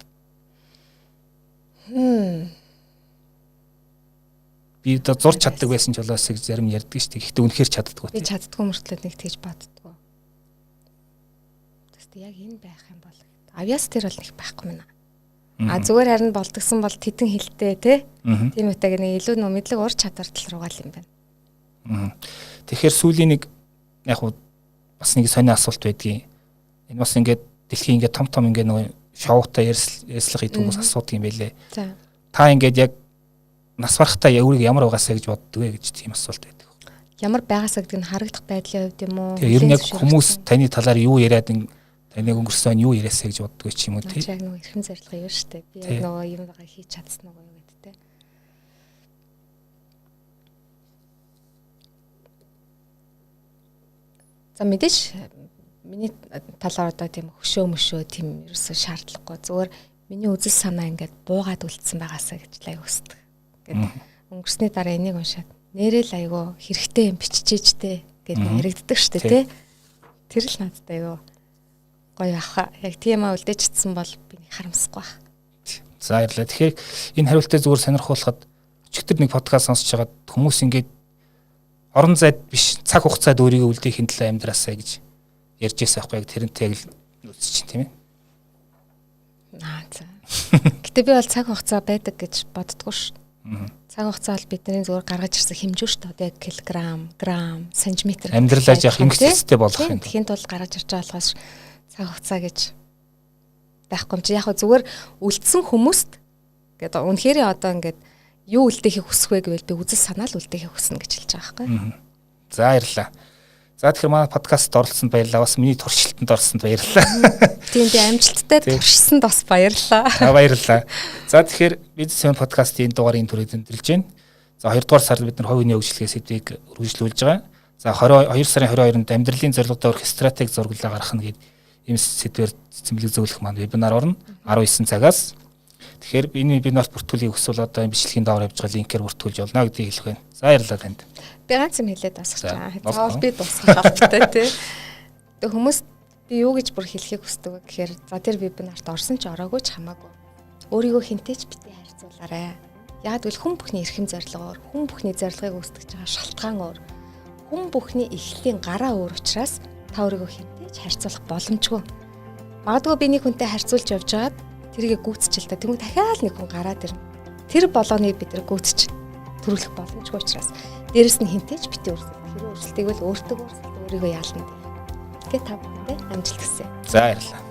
Би одоо зурч чаддаг байсан ч болоос гэж зарим ярьдаг шүү дээ. Гэхдээ үнэхээр чаддаггүй. Би чаддгүй мөртлөө нэг тэгж баддаггүй. Тэстэй яг энэ байх юм бол авьяас тэр бол нэг байхгүй мэнэ. А зүгээр харин болдгсон бол тэтэн хилтэй тий. Тийм үтэйг нэг илүү нөө мэдлэг ур чадвар тал руугаа л юм байна. Тэгэхээр сүүлийн нэг яг бас нэг сони асуулт байдгийн. Энэ бас ингээд дэлхийн ингээд том ингээд нөгөө шоутай ярьслах идэгээс асуудаг юм байлээ. За. Та ингээд яг нас барахтаа өөрийг ямар угаасаа гэж боддог вэ гэж тийм асуулт байдаг. Ямар байгаасаа гэдэг нь харагдах байдлын хувьд юм уу? Тэгээ ер нь яг хүмүүс таны талаар юу яриад таны өнгөрсөн юу яриасаа гэж боддог ч юм уу тий. Яг нөгөө эрхэм зорилго юу штэ. Би яг нөгөө юм байгаа хийж чадсан уу юу гэдэг те. За мэдээж миний талаар одоо тийм хөшөө тийм ерөөсөө шаардлагагүй. Зүгээр миний үзэл санаа ингээд буугаад үлдсэн байгаасаа гэж л аяг хүсдэг. Ингээд өнгөрсний дараа энийг уншаад нэрэл айгу хэрэгтэй юм биччихээжтэй гэдэг яригддаг шүү дээ тий. Тэр л надад айгу гоё ах. Яг тийм үлдээчихсэн бол би харамсахгүй байх. За баярлалаа. Тэгэхээр энэ хариултыг зүгээр сонирхуулахад өчигдөр нэг подкаст сонсож байгаад хүмүүс ингээд орон зайд биш цаг хугацаанд өөрийгөө үлдээхийн төлөө амьдраасаа гэж ярьж байсан байхгүй яг тэрнтэй яг л үзэж чинь тийм ээ. За. Гэтэ би бол цаг хугацаа байдаг гэж боддгоо ш. Цаг хугацаа бол бидний зүгээр гаргаж ирсэн хэмжүү ш. Одоо яг килограмм, грамм, сантиметр амьдралаа яах ингэстэй болох юм. Тэхийн тулд гаргаж ирж байгаа болохоос цаг хугацаа гэж байхгүй юм чи яг зүгээр үлдсэн хүмүүст гэдэг үнэхээр одоо ингээд юу үлдээхийг хүсэх вэ гэвэл би үзэл санаа л үлдээхийг хүснэ гэж хэлж байгаа байхгүй. За баярлалаа. За тэгэхээр манай подкастт оролцсонд баярлалаа. Бас миний туршилтанд орсонд баярлалаа. Тийм би амжилттай туршисанд бас баярлалаа. Баярлалаа. За тэгэхээр бизнес подкастын дугаарыг түрээд өндөрлж байна. За 2 дугаар сард бид нар хувийн хөгжлөгийн сэдвийг үргэлжлүүлж байгаа. За 22 сарын 22-нд амьдралын зорилготой өрх стратеги зурглалаа гаргах нь гэдэг ийм сэдвээр цэмлэг зөвлөх маань вебинар орно 19 цагаас. Тэгэхээр энэ вебинарт бүртгүүлгийг хүсвэл одоо энэ бичлэгийн даваар явж байгаа линкээр бүртгүүлж болно гэдгийг хэлэх байна. За баярлалаа танд. Би ганц юм хэлээд асууж байгаа. Заавал би дуусгах хэрэгтэй тий. Тэг хүмүүс би юу гэж бүр хэлхийг хүсдэг вэ гэхээр за тэр вебинарт орсон ч ороогүй ч хамаагүй. Өөрийгөө хинтээч битгий харьцуулаарай. Яг л хүн бүхний эрхэм зорилгоор, хүн бүхний зорилгыг үүсгэж байгаа шалтгаан өөр. Хүн бүхний эхлэлийн гараа өөр учраас та өөрийгөө хинтээч харьцуулах боломжгүй. Магадгүй би нэг хүнтэй харьцуулж явж байгаад тэрийг гүйцэжэл та тэгвэл дахиад нэг хүн гараад ирнэ. Тэр болгоныг бид гүйцэж төрүүлэх боломжгүй учраас дээрэс нь хинтээч битээ өөрсдөө хэрэг өөрсөлтийг бол өөртөө өөрсдөө өөрийгөө яална. Тэгээ та бүхэндээ амжилт хүсье. За баярлалаа.